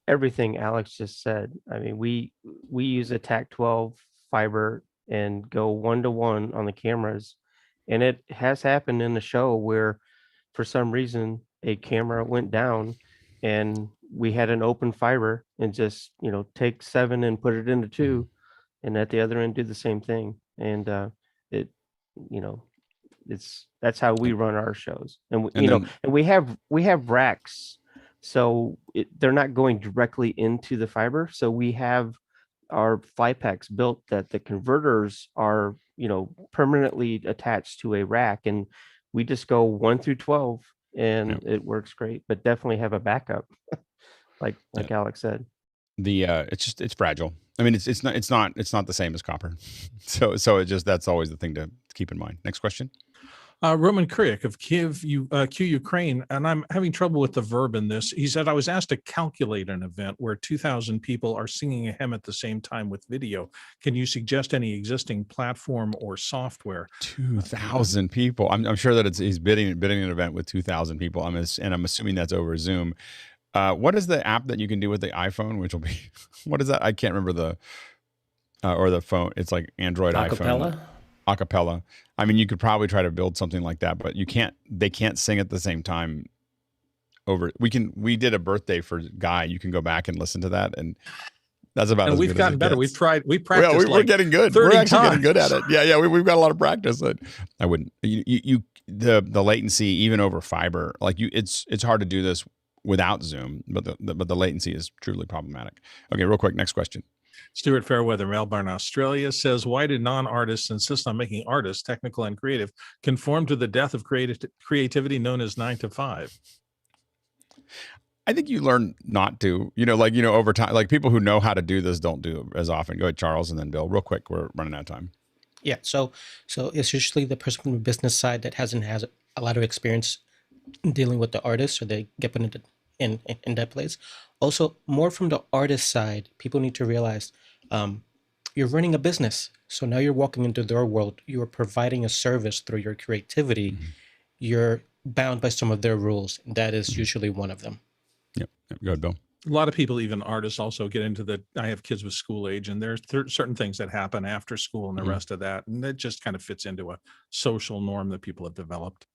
everything Alex just said. I mean, we use a TAC12 fiber and go 1-to-1 on the cameras, and it has happened in the show where, for some reason, a camera went down, and we had an open fiber and just take 7 and put it into 2, and at the other end do the same thing, and that's how we run our shows, and we have racks, so they're not going directly into the fiber. So we have our fly packs built that the converters are permanently attached to a rack, and we just go 1 through 12, and it works great. But definitely have a backup, like Alex said. It's fragile. I mean, it's not the same as copper. So that's always the thing to keep in mind. Next question. Roman Kryuk of Kiev, Ukraine, and I'm having trouble with the verb in this. He said, I was asked to calculate an event where 2,000 people are singing a hymn at the same time with video. Can you suggest any existing platform or software? 2,000 people. I'm sure that he's bidding an event with 2,000 people. I'm assuming that's over Zoom. What is the app that you can do with the iPhone, which will be, what is that? I can't remember or the phone. It's like Android, iPhone. Acapella. I mean, you could probably try to build something like that, but they can't sing at the same time we did a birthday for Guy. You can go back and listen to that, and that's about. And we've gotten better. We practiced. We're getting good. We're actually getting good at it. Yeah. We've got a lot of practice. I wouldn't. The latency, even over fiber, it's hard to do this without Zoom, but the latency is truly problematic. Okay, real quick, next question. Stuart Fairweather, Melbourne, Australia says, why do non-artists insist on making artists, technical and creative, conform to the death of creativity known as 9 to 5? I think you learn not to, over time, like people who know how to do this don't do it as often. Go ahead, Charles, and then Bill. Real quick, we're running out of time. Yeah, so it's usually the person from the business side that has a lot of experience dealing with the artist, so they get put in that place. Also, more from the artist side, people need to realize you're running a business. So now you're walking into their world. You are providing a service through your creativity. Mm-hmm. You're bound by some of their rules. And that is usually one of them. Yep. Go ahead, Bill. A lot of people, even artists, also get into I have kids with school age, and there's certain things that happen after school and the rest of that. And it just kind of fits into a social norm that people have developed.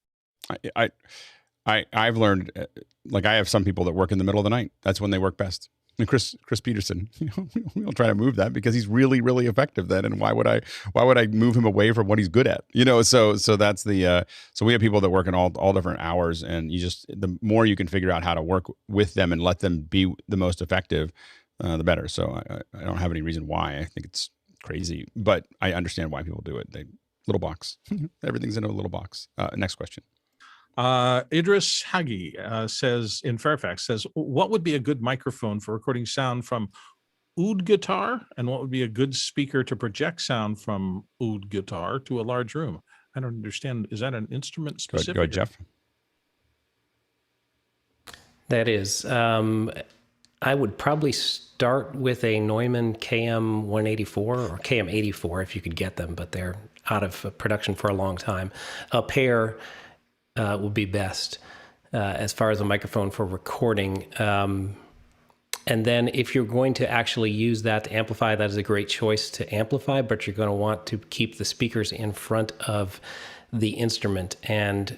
I've learned, I have some people that work in the middle of the night. That's when they work best. And Chris Peterson, we'll try to move that because he's really, really effective then. And why would I move him away from what he's good at? So that's so we have people that work in all different hours, and the more you can figure out how to work with them and let them be the most effective, the better. So I don't have any reason why. I think it's crazy, but I understand why people do it. Little box, everything's in a little box. Next question. Idris Hagi says in Fairfax, what would be a good microphone for recording sound from oud guitar, and what would be a good speaker to project sound from oud guitar to a large room? I don't understand. Is that an instrument specific? Go ahead, Jeff. That is. I would probably start with a Neumann KM184 or KM84 if you could get them, but they're out of production for a long time. A pair would be best as far as a microphone for recording. And then if you're going to actually use that to amplify, that is a great choice to amplify, but you're going to want to keep the speakers in front of the instrument and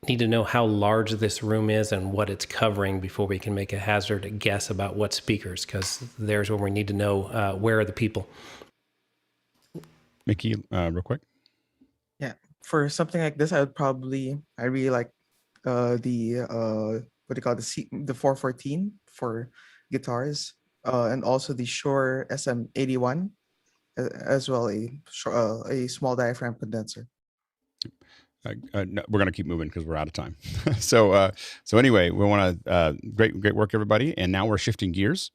need to know how large this room is and what it's covering before we can make a hazard guess about what speakers, because there's where we need to know where are the people. Mickey, real quick. For something like this, I really like the 414 for guitars, and also the Shure SM81, as well a small diaphragm condenser. No, we're going to keep moving because we're out of time. So anyway, we want to great work, everybody. And now we're shifting gears.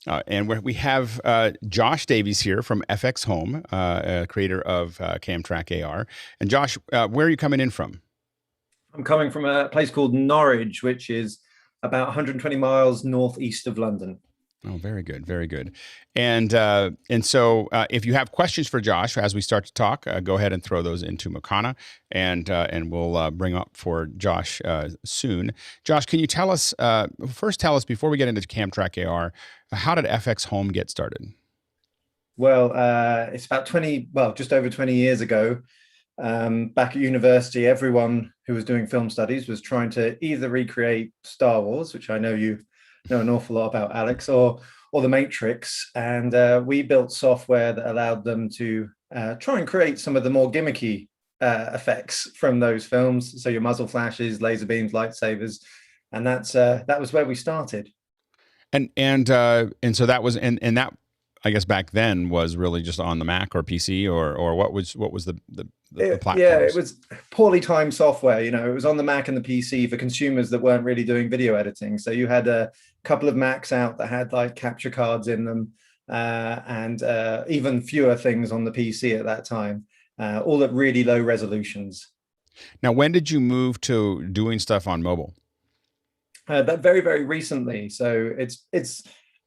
And we have Josh Davies here from FXHome, creator of CamTrackAR. And Josh, where are you coming in from? I'm coming from a place called Norwich, which is about 120 miles northeast of London. Oh, very good, very good. And so if you have questions for Josh as we start to talk, go ahead and throw those into Makana, and we'll bring up for Josh soon. Josh, can you tell us before we get into CamTrackAR, how did FXHome get started? Well, it's about just over 20 years ago. Back at university, everyone who was doing film studies was trying to either recreate Star Wars, which I know you know an awful lot about, Alex, or The Matrix, and we built software that allowed them to try and create some of the more gimmicky effects from those films. So your muzzle flashes, laser beams, lightsabers, and that was where we started. And so that was and that, I guess, back then was really just on the Mac or PC, or what was the platforms? Yeah, it was poorly timed software. You know, it was on the Mac and the PC for consumers that weren't really doing video editing. So you had a couple of Macs out that had like capture cards in them, and even fewer things on the PC at that time, all at really low resolutions. Now, when did you move to doing stuff on mobile? That very, very recently. So it's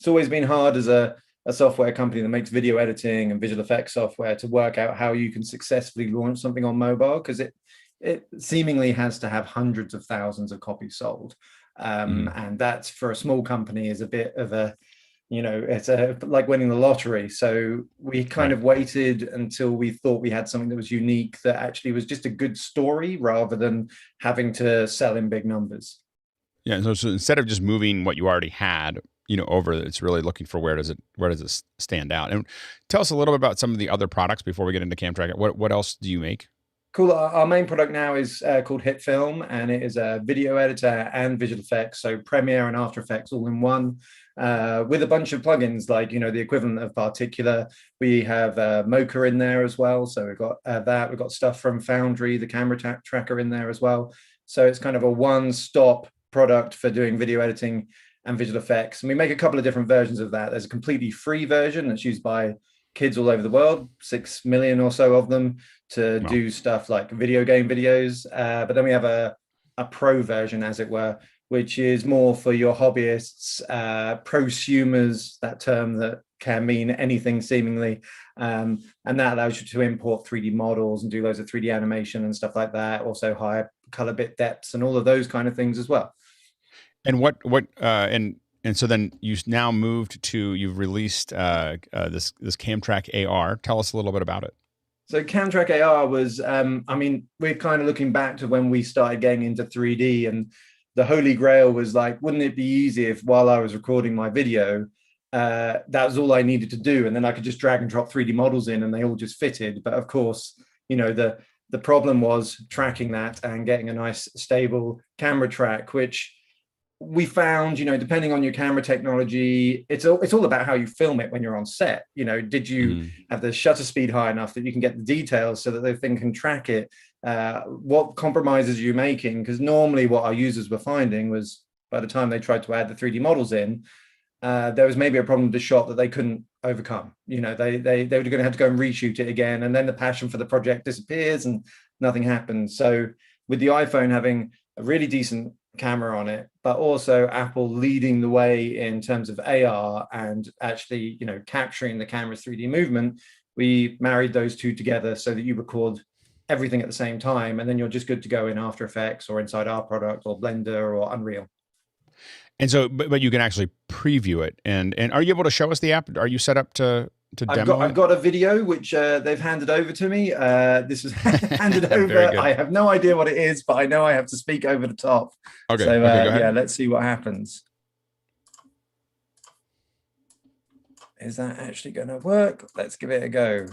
always been hard as a software company that makes video editing and visual effects software to work out how you can successfully launch something on mobile, because it seemingly has to have hundreds of thousands of copies sold. And that, for a small company, is a bit of a, it's like winning the lottery. So we kind of waited until we thought we had something that was unique, that actually was just a good story, rather than having to sell in big numbers. Yeah. So instead of just moving what you already had, over, it's really looking for where does it stand out. And tell us a little bit about some of the other products before we get into CamTrackAR. What else do you make? Cool. Our main product now is called HitFilm, and it is a video editor and visual effects, so Premiere and After Effects all in one, with a bunch of plugins like the equivalent of Particular. We have Mocha in there as well, so we've got that. We've got stuff from Foundry, the camera tracker in there as well. So it's kind of a one-stop product for doing video editing and visual effects. And we make a couple of different versions of that. There's a completely free version that's used by kids all over the world, 6 million or so of them, to do stuff like video game videos. But then we have a pro version, as it were, which is more for your hobbyists, prosumers, that term that can mean anything seemingly. And that allows you to import 3D models and do loads of 3D animation and stuff like that. Also higher color bit depths and all of those kind of things as well. And and so then you've released this CamTrackAR. Tell us a little bit about it. So CamTrackAR was, we're kind of looking back to when we started getting into 3D, and the holy grail was like, wouldn't it be easy if while I was recording my video, that was all I needed to do, and then I could just drag and drop 3D models in and they all just fitted. But of course, the problem was tracking that and getting a nice stable camera track, which we found, depending on your camera technology, it's all about how you film it when you're on set. Did you have the shutter speed high enough that you can get the details so that the thing can track it? What compromises are you making? Because normally what our users were finding was, by the time they tried to add the 3D models in, there was maybe a problem with the shot that they couldn't overcome. They were going to have to go and reshoot it again, and then the passion for the project disappears and nothing happens. So with the iPhone having a really decent camera on it, but also Apple leading the way in terms of AR and actually, capturing the camera's 3D movement, we married those two together so that you record everything at the same time, and then you're just good to go in After Effects or inside our product or Blender or Unreal. And so, but you can actually preview it. And are you able to show us the app? Are you set up to demo? I've got a video which they've handed over to me. This was handed over. I have no idea what it is, but I know I have to speak over the top. Okay. So go ahead. yeah, let's see what happens. Is that actually going to work? Let's give it a go.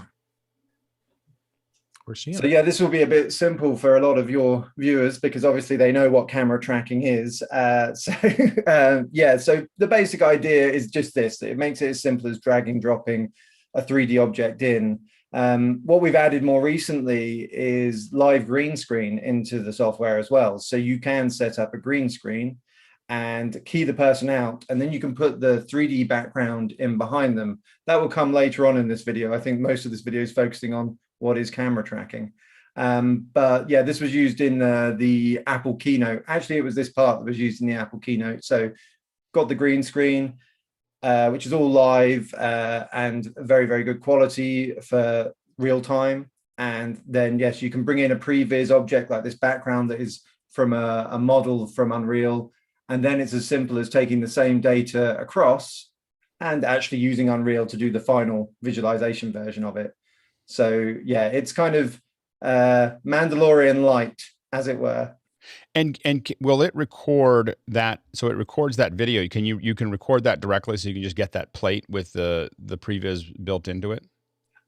We're seeing. So yeah, this will be a bit simple for a lot of your viewers because obviously they know what camera tracking is. So the basic idea is just this. It makes it as simple as dragging, dropping a 3D object in. What we've added more recently is live green screen into the software as well. So you can set up a green screen and key the person out, and then you can put the 3D background in behind them. That will come later on in this video. I think most of this video is focusing on what is camera tracking. But yeah, this was used in the Apple keynote. Actually, it was this part that was used in the Apple keynote. So got the green screen, which is all live and very, very good quality for real time. And then, yes, you can bring in a previs object like this background that is from a model from Unreal. And then it's as simple as taking the same data across and actually using Unreal to do the final visualization version of it. So yeah, it's kind of Mandalorian light, as it were. And will it record that? So it records that video. You can record that directly, so you can just get that plate with the previs built into it?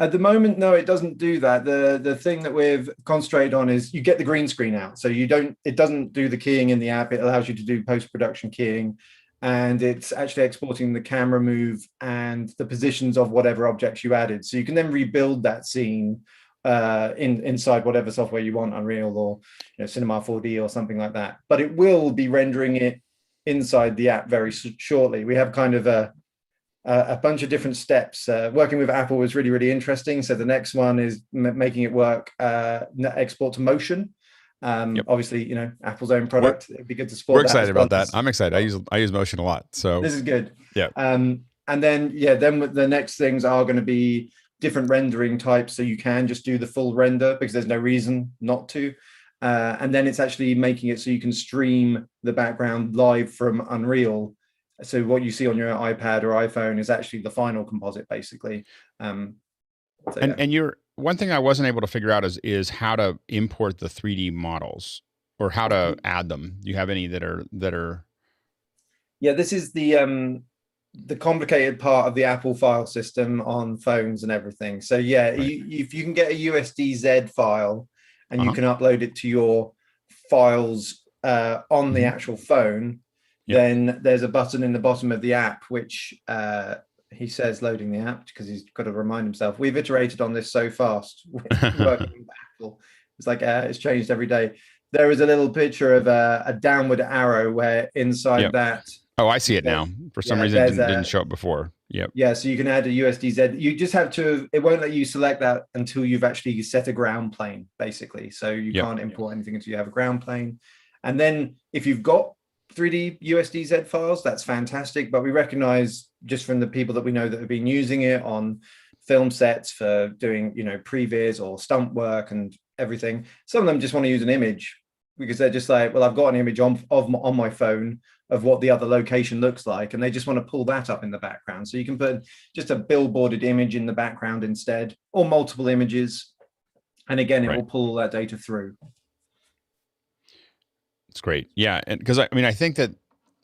At the moment, no, it doesn't do that. The thing that we've concentrated on is you get the green screen out. So it doesn't do the keying in the app. It allows you to do post-production keying, and it's actually exporting the camera move and the positions of whatever objects you added. So you can then rebuild that scene inside whatever software you want, Unreal or Cinema 4D or something like that. But it will be rendering it inside the app very shortly. We have kind of a bunch of different steps. Working with Apple was really, really interesting. So the next one is making it work, export to motion. Obviously, Apple's own product. It'd be good to support. We're excited about that. I'm excited. I use motion a lot. So this is good. Yeah. And then the next things are going to be different rendering types. So you can just do the full render because there's no reason not to. And then it's actually making it so you can stream the background live from Unreal. So what you see on your iPad or iPhone is actually the final composite, basically. And one thing I wasn't able to figure out is how to import the 3D models or how to add them. Do you have any that are? Yeah, this is the complicated part of the Apple file system on phones and everything. So yeah, right. If you can get a USDZ file and you can upload it to your files on the actual phone. Then there's a button in the bottom of the app, which he says loading the app because he's got to remind himself. We've iterated on this so fast. Working with Apple. It's like it's changed every day. There is a little picture of a downward arrow where inside that. Oh, I see it now. For some reason, it didn't show up before. Yep. Yeah, so you can add a USDZ. You just have to. It won't let you select that until you've actually set a ground plane, basically. So you can't import anything until you have a ground plane. And then if you've got 3D USDZ files, that's fantastic, but we recognize just from the people that we know that have been using it on film sets for doing previs or stunt work and everything, some of them just want to use an image because they're just like, well, I've got an image on my phone of what the other location looks like, and they just want to pull that up in the background. So you can put just a billboarded image in the background instead, or multiple images, and again it will pull that data through. It's great. Yeah. And because I think that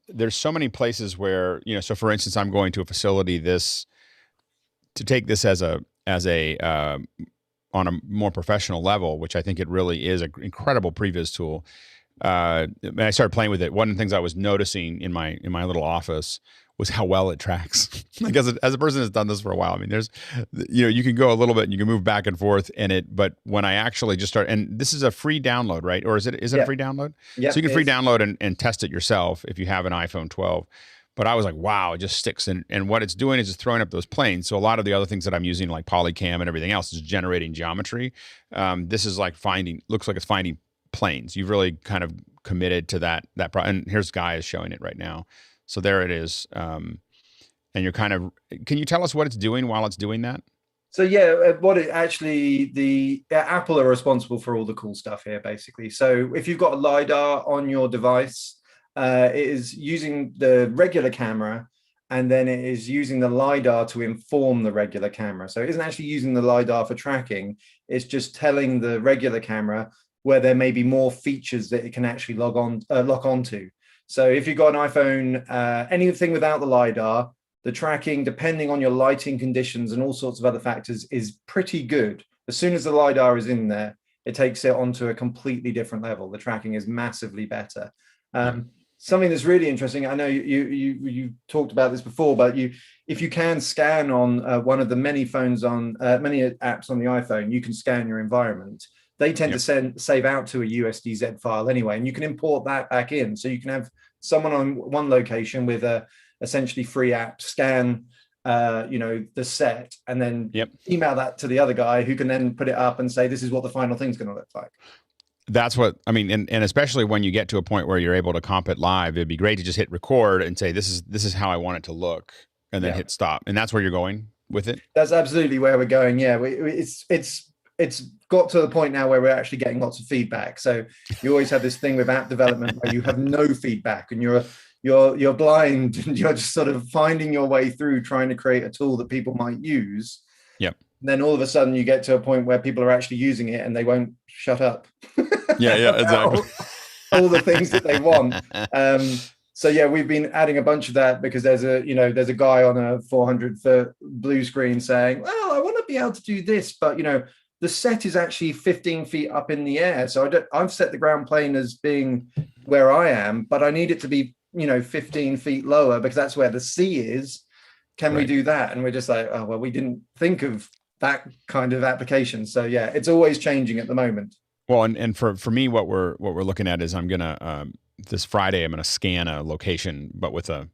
there's so many places where, so for instance, I'm going to a facility to take this as a on a more professional level, which I think it really is an incredible previs tool. And I started playing with it. One of the things I was noticing in my little office was how well it tracks. Like as a person who's done this for a while, I mean, there's, you can go a little bit and you can move back and forth but when I actually just start, and this is a free download, right? Or is it a free download? Yeah. So you can free download and test it yourself if you have an iPhone 12. But I was like, wow, it just sticks. And what it's doing is it's throwing up those planes. So a lot of the other things that I'm using, like Polycam and everything else, is generating geometry. This is like looks like it's finding planes. You've really kind of committed to that. And here's Guy is showing it right now. So there it is. And you're can you tell us what it's doing while it's doing that? So yeah, what it actually, Apple are responsible for all the cool stuff here, basically. So if you've got a LiDAR on your device, it is using the regular camera, and then it is using the LiDAR to inform the regular camera. So it isn't actually using the LiDAR for tracking. It's just telling the regular camera where there may be more features that it can actually lock onto. So if you've got an iPhone, anything without the LiDAR, the tracking, depending on your lighting conditions and all sorts of other factors, is pretty good. As soon as the LiDAR is in there, it takes it onto a completely different level. The tracking is massively better. Something that's really interesting, I know you talked about this before, but if you can scan on one of the many phones on many apps on the iPhone, you can scan your environment. They tend to save out to a USDZ file anyway, and you can import that back in. So you can have someone on one location with a essentially free app scan the set, and then email that to the other guy who can then put it up and say, this is what the final thing's going to look like. That's what I mean. And especially when you get to a point where you're able to comp it live, it'd be great to just hit record and say, this is how I want it to look, and then hit stop. And that's where you're going with it. That's absolutely where we're going. Yeah. It's got to the point now where we're actually getting lots of feedback. So you always have this thing with app development where you have no feedback, and you're blind, and you're just sort of finding your way through trying to create a tool that people might use. Yep. And then all of a sudden you get to a point where people are actually using it and they won't shut up. Yeah, exactly. all the things that they want. So yeah, we've been adding a bunch of that because there's a guy on a 400-foot blue screen saying, well, I want to be able to do this, but the set is actually 15 feet up in the air. So I've set the ground plane as being where I am, but I need it to be 15 feet lower because that's where the sea is. Can we do that? And we're just like, oh, well, we didn't think of that kind of application. So yeah, it's always changing at the moment. Well, and for me, what we're looking at is I'm gonna this Friday I'm gonna scan a location, but with a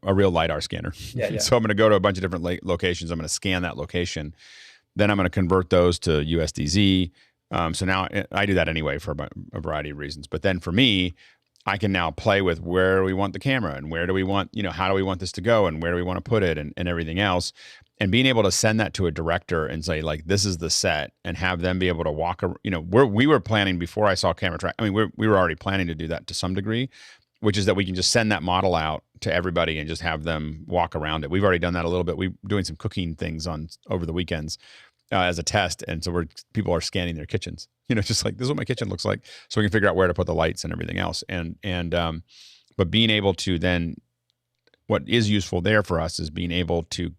real LiDAR scanner. Yeah. So I'm gonna go to a bunch of different locations. I'm gonna scan that location, then I'm gonna convert those to USDZ. So now I do that anyway for a variety of reasons. But then for me, I can now play with where we want the camera and where do we want, how do we want this to go and where do we want to put it and everything else. And being able to send that to a director and say, like, this is the set, and have them be able to walk, we were planning before I saw CamTrackAR. I mean, we were already planning to do that to some degree, which is that we can just send that model out to everybody and just have them walk around it. We've already done that a little bit. We're doing some cooking things over the weekends as a test. And so people are scanning their kitchens, just like, this is what my kitchen looks like. So we can figure out where to put the lights and everything else. But being able to then, what is useful there for us is being able to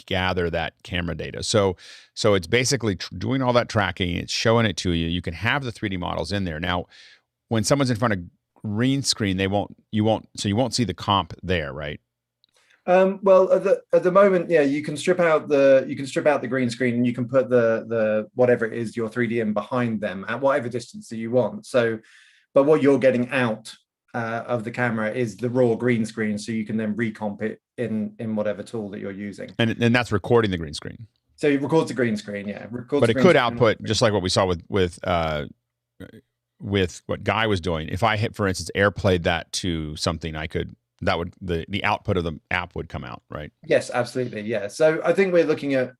gather that camera data. So it's basically doing all that tracking. It's showing it to you. You can have the 3D models in there. Now, when someone's in front of green screen, you won't see the comp there, right? Well, at the moment, yeah, you can strip out the green screen and you can put the whatever it is, your 3D in behind them at whatever distance that you want. So, but what you're getting out of the camera is the raw green screen, so you can then recomp it in whatever tool that you're using. And that's recording the green screen. So it records the green screen, yeah. But it could output just like what we saw with what Guy was doing. If I hit, for instance, AirPlayed that to something, the output of the app would come out, right? Yes, absolutely. Yeah. So I think we're looking at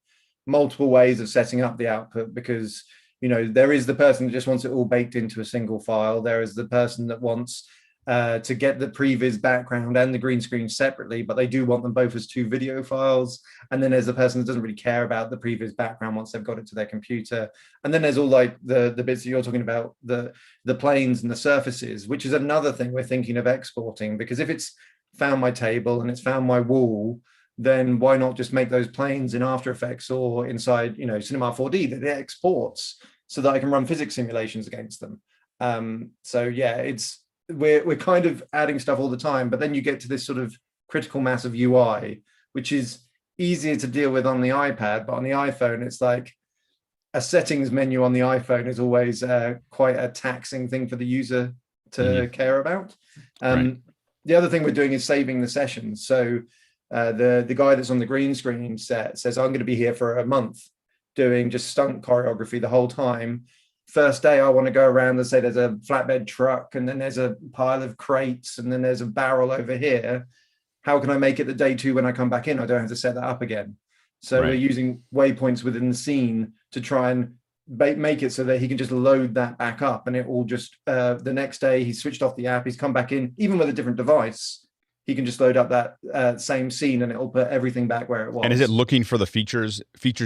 multiple ways of setting up the output because, there is the person that just wants it all baked into a single file. There is the person that wants to get the previs background and the green screen separately, but they do want them both as 2 video files. And then there's the person that doesn't really care about the previs background once they've got it to their computer. And then there's all like the bits that you're talking about, the planes and the surfaces, which is another thing we're thinking of exporting, because if it's found my table and it's found my wall, then why not just make those planes in After Effects or inside, Cinema 4D that it exports so that I can run physics simulations against them. So yeah, we're kind of adding stuff all the time, but then you get to this sort of critical mass of UI, which is easier to deal with on the iPad, but on the iPhone, it's like a settings menu on the iPhone is always quite a taxing thing for the user to care about. Right. The other thing we're doing is saving the sessions. So the guy that's on the green screen set says, I'm going to be here for a month doing just stunt choreography the whole time. First day, I want to go around and say there's a flatbed truck and then there's a pile of crates and then there's a barrel over here. How can I make it the day 2 when I come back in? I don't have to set that up again. So we're using waypoints within the scene to try and make it so that he can just load that back up, and it will just the next day he's switched off the app, he's come back in, even with a different device, he can just load up that same scene and it'll put everything back where it was. And is it looking for the features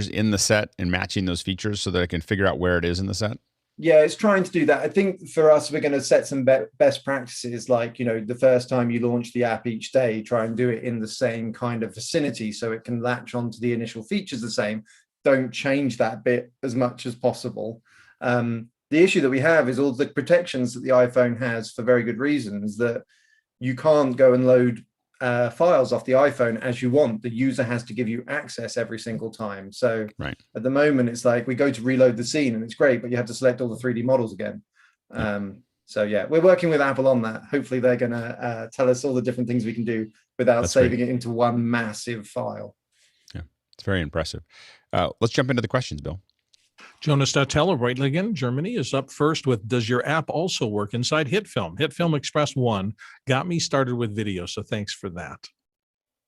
in the set and matching those features so that it can figure out where it is in the set? Yeah, it's trying to do that. I think for us, we're going to set some best practices, like, the first time you launch the app each day, try and do it in the same kind of vicinity so it can latch onto the initial features the same. Don't change that bit as much as possible. The issue that we have is all the protections that the iPhone has, for very good reasons, that you can't go and load files off the iPhone as you want. The user has to give you access every single time. So at the moment, it's like we go to reload the scene and it's great, but you have to select all the 3D models again. So yeah, we're working with Apple on that. Hopefully they're going to tell us all the different things we can do without That's saving great. it into one massive file. Yeah, it's very impressive. Let's jump into the questions, Bill. Jonas Datella, Reutlingen, Germany, is up first with, does your app also work inside HitFilm? HitFilm Express 1 got me started with video, so thanks for that.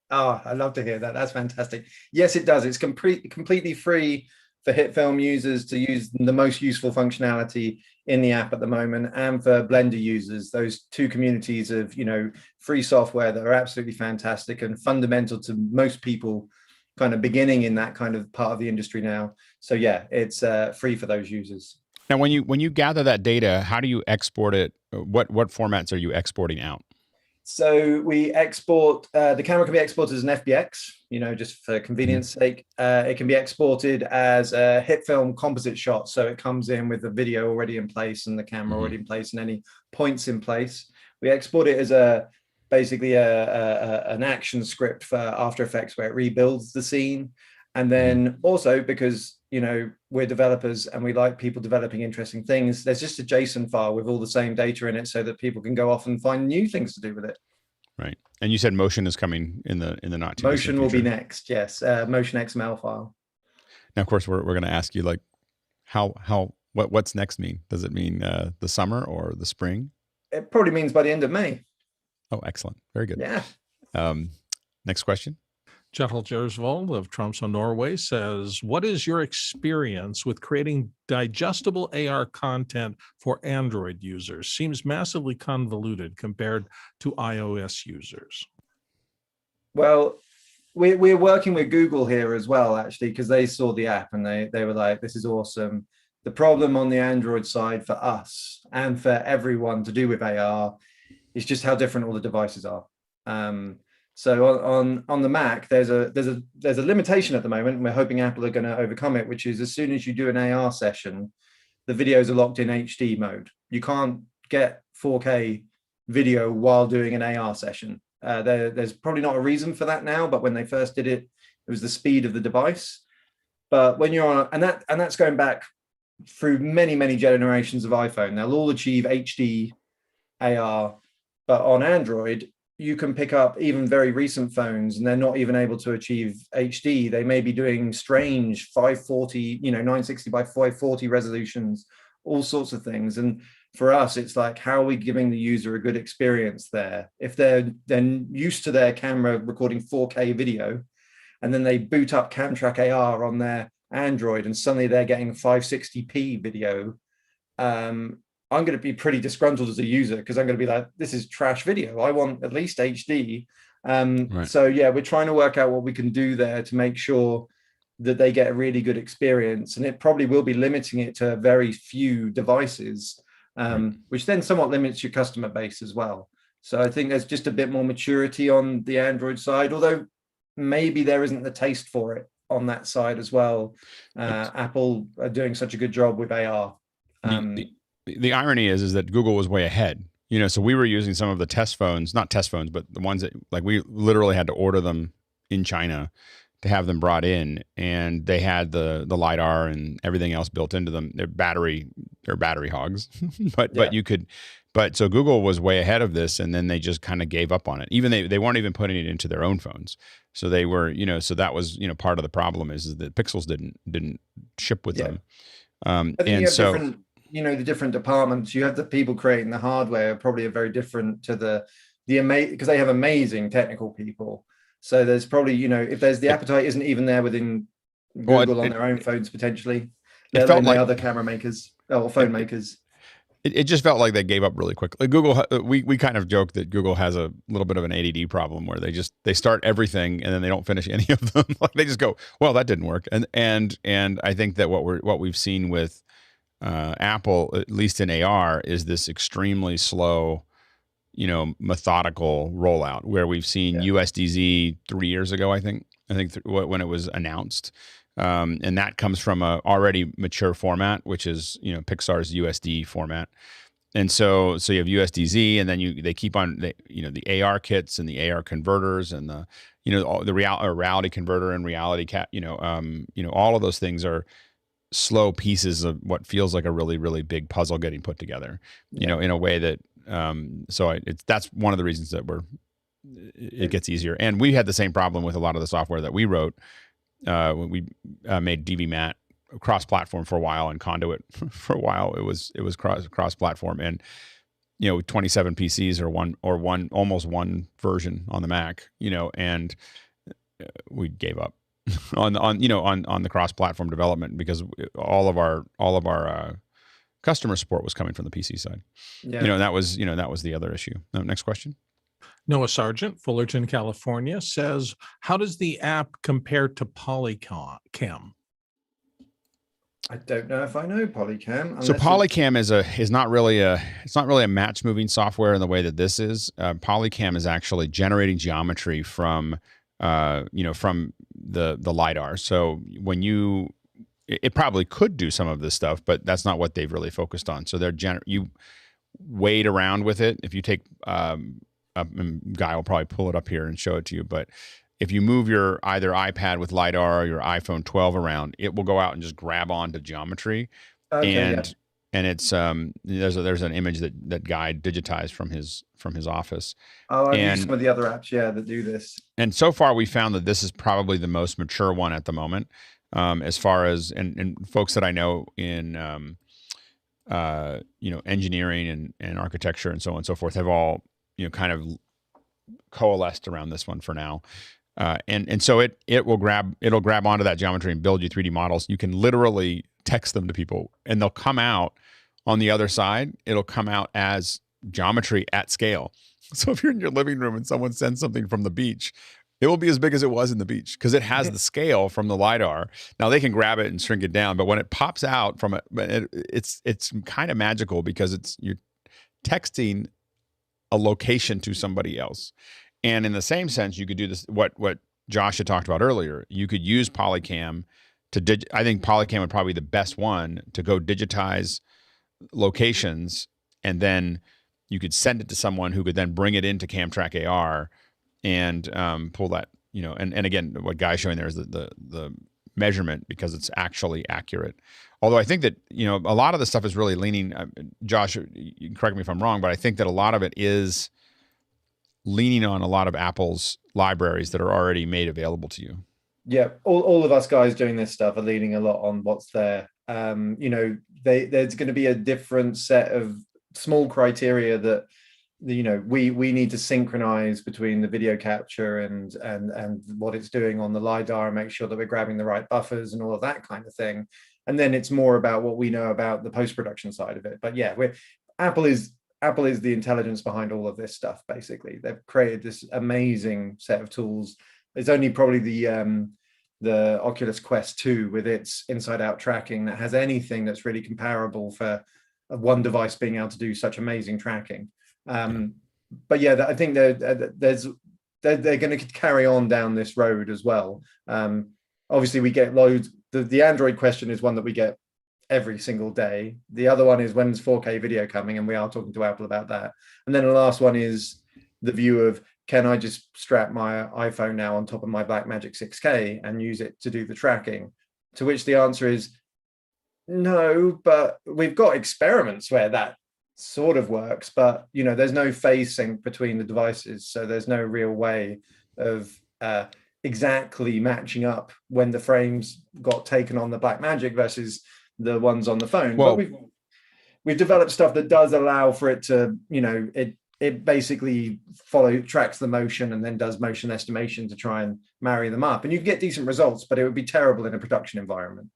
Oh, I love to hear that. That's fantastic. Yes, it does. It's completely free for HitFilm users to use the most useful functionality in the app at the moment, and for Blender users, those two communities of, you know, free software that are absolutely fantastic and fundamental to most people kind of beginning in that kind of part of the industry now. So yeah, it's free for those users. Now, when you gather that data, how do you export it? What formats are you exporting out? So we export, the camera can be exported as an FBX, you know, just for convenience sake. It can be exported as a HitFilm composite shot. So it comes in with the video already in place and the camera already in place and any points in place. We export it as basically an action script for After Effects where it rebuilds the scene. And then also, because, you know, we're developers and we like people developing interesting things, there's just a JSON file with all the same data in it so that people can go off and find new things to do with it. Right. And you said motion is coming in the not too Motion will be next. Yes. Motion XML file. Now, of course, we're going to ask you, like, what's next mean? Does it mean the summer or the spring? It probably means by the end of May. Oh, excellent. Very good. Yeah. Next question. Kjetil Gersvold of Tromsø, Norway says, what is your experience with creating digestible AR content for Android users? Seems massively convoluted compared to iOS users. Well, we're working with Google here as well, actually, because they saw the app and they were like, this is awesome. The problem on the Android side for us and for everyone to do with AR is just how different all the devices are. So on the Mac, there's a limitation at the moment, and we're hoping Apple are going to overcome it, which is as soon as you do an AR session, the videos are locked in HD mode. You can't get 4K video while doing an AR session. There's probably not a reason for that now, but when they first did it, it was the speed of the device. But when you're on, and that's going back through many generations of iPhone, they'll all achieve HD AR, but on Android, you can pick up even very recent phones and they're not even able to achieve HD. They may be doing strange 540, 960 by 540 resolutions, all sorts of things. And for us, it's like, how are we giving the user a good experience there? If they're then used to their camera recording 4K video, and then they boot up CamTrackAR on their Android and suddenly they're getting 560p video, I'm going to be pretty disgruntled as a user because I'm going to be like, this is trash video. I want at least HD. Right. So yeah, we're trying to work out what we can do there to make sure that they get a really good experience. And it probably will be limiting it to very few devices, which then somewhat limits your customer base as well. So I think there's just a bit more maturity on the Android side, although maybe there isn't the taste for it on that side as well. Apple are doing such a good job with AR. The irony is that Google was way ahead, so we were using some of the test phones, not test phones, but the ones that, like, we literally had to order them in China to have them brought in, and they had the LiDAR and everything else built into them. They're battery hogs, but so Google was way ahead of this, and then they just kind of gave up on it. Even they weren't even putting it into their own phones. So they were, so that was, part of the problem is that Pixels didn't ship with them. And so, the different departments, you have the people creating the hardware probably are very different to the because they have amazing technical people. So there's probably, if there's the appetite isn't even there within Google on their own phones potentially, let alone the other camera makers or phone makers. It just felt like they gave up really quickly. Google, we kind of joke that Google has a little bit of an ADD problem where they start everything and then they don't finish any of them. Like they just go, well, that didn't work. And I think that what we've seen with Apple, at least in AR, is this extremely slow, methodical rollout where we've seen USDZ 3 years ago, I think when it was announced. And that comes from a already mature format, which is, Pixar's USD format. And so you have USDZ, and then they keep on, the AR kits and the AR converters and the reality converter and reality all of those things are slow pieces of what feels like a really, really big puzzle getting put together, you know, in a way that, that's one of the reasons that it gets easier. And we had the same problem with a lot of the software that we wrote. When we made DVMat cross-platform for a while and Conduit for a while, it was cross-platform, and 27 PCs or almost one version on the Mac, and we gave up on the cross-platform development because all of our customer support was coming from the PC side. Yeah. And that was the other issue. Next question. Noah Sargent, Fullerton, California, says, how does the app compare to Polycam? I don't know if I know Polycam. So Polycam is not really a match moving software in the way that this is. Polycam is actually generating geometry from from the LiDAR. So it probably could do some of this stuff, but that's not what they've really focused on. So you wade around with it. If you take Guy will probably pull it up here and show it to you, but if you move your either iPad with LiDAR or your iPhone 12 around, it will go out and just grab onto geometry. Okay, and it's there's an image that Guy digitized from his office. Oh, I've used some of the other apps, that do this. And so far we found that this is probably the most mature one at the moment, as far as and folks that I know in engineering and architecture and so on and so forth have all kind of coalesced around this one for now. And so it'll grab onto that geometry and build you 3D models. You can literally text them to people and they'll come out on the other side. It'll come out as geometry at scale. So if you're in your living room and someone sends something from the beach, it will be as big as it was in the beach because it has the scale from the LiDAR. Now they can grab it and shrink it down, but when it pops out from it's kind of magical because you're texting a location to somebody else. And in the same sense, you could do this, what Josh had talked about earlier. You could use Polycam I think Polycam would probably be the best one to go digitize locations, and then you could send it to someone who could then bring it into CamTrackAR and pull that, and again, what Guy's showing there is the measurement because it's actually accurate. Although I think that, a lot of the stuff is really leaning, Josh, you can correct me if I'm wrong, but I think that a lot of it is leaning on a lot of Apple's libraries that are already made available to you. Yeah, all of us guys doing this stuff are leaning a lot on what's there. There's going to be a different set of small criteria that we need to synchronize between the video capture and what it's doing on the LiDAR and make sure that we're grabbing the right buffers and all of that kind of thing. And then it's more about what we know about the post-production side of it. But yeah, Apple is the intelligence behind all of this stuff. Basically, they've created this amazing set of tools. It's only probably the Oculus Quest 2 with its inside-out tracking that has anything that's really comparable for one device being able to do such amazing tracking. But yeah, I think they're going to carry on down this road as well. Obviously, we get loads. The Android question is one that we get every single day. The other one is when's 4K video coming, and we are talking to Apple about that. And then the last one is the view of, can I just strap my iPhone now on top of my Blackmagic 6K and use it to do the tracking? To which the answer is no, but we've got experiments where that sort of works, but there's no phase sync between the devices, so there's no real way of exactly matching up when the frames got taken on the Blackmagic versus the ones on the phone. Well, but we've developed stuff that does allow for it to, it basically tracks the motion and then does motion estimation to try and marry them up. And you can get decent results, but it would be terrible in a production environment.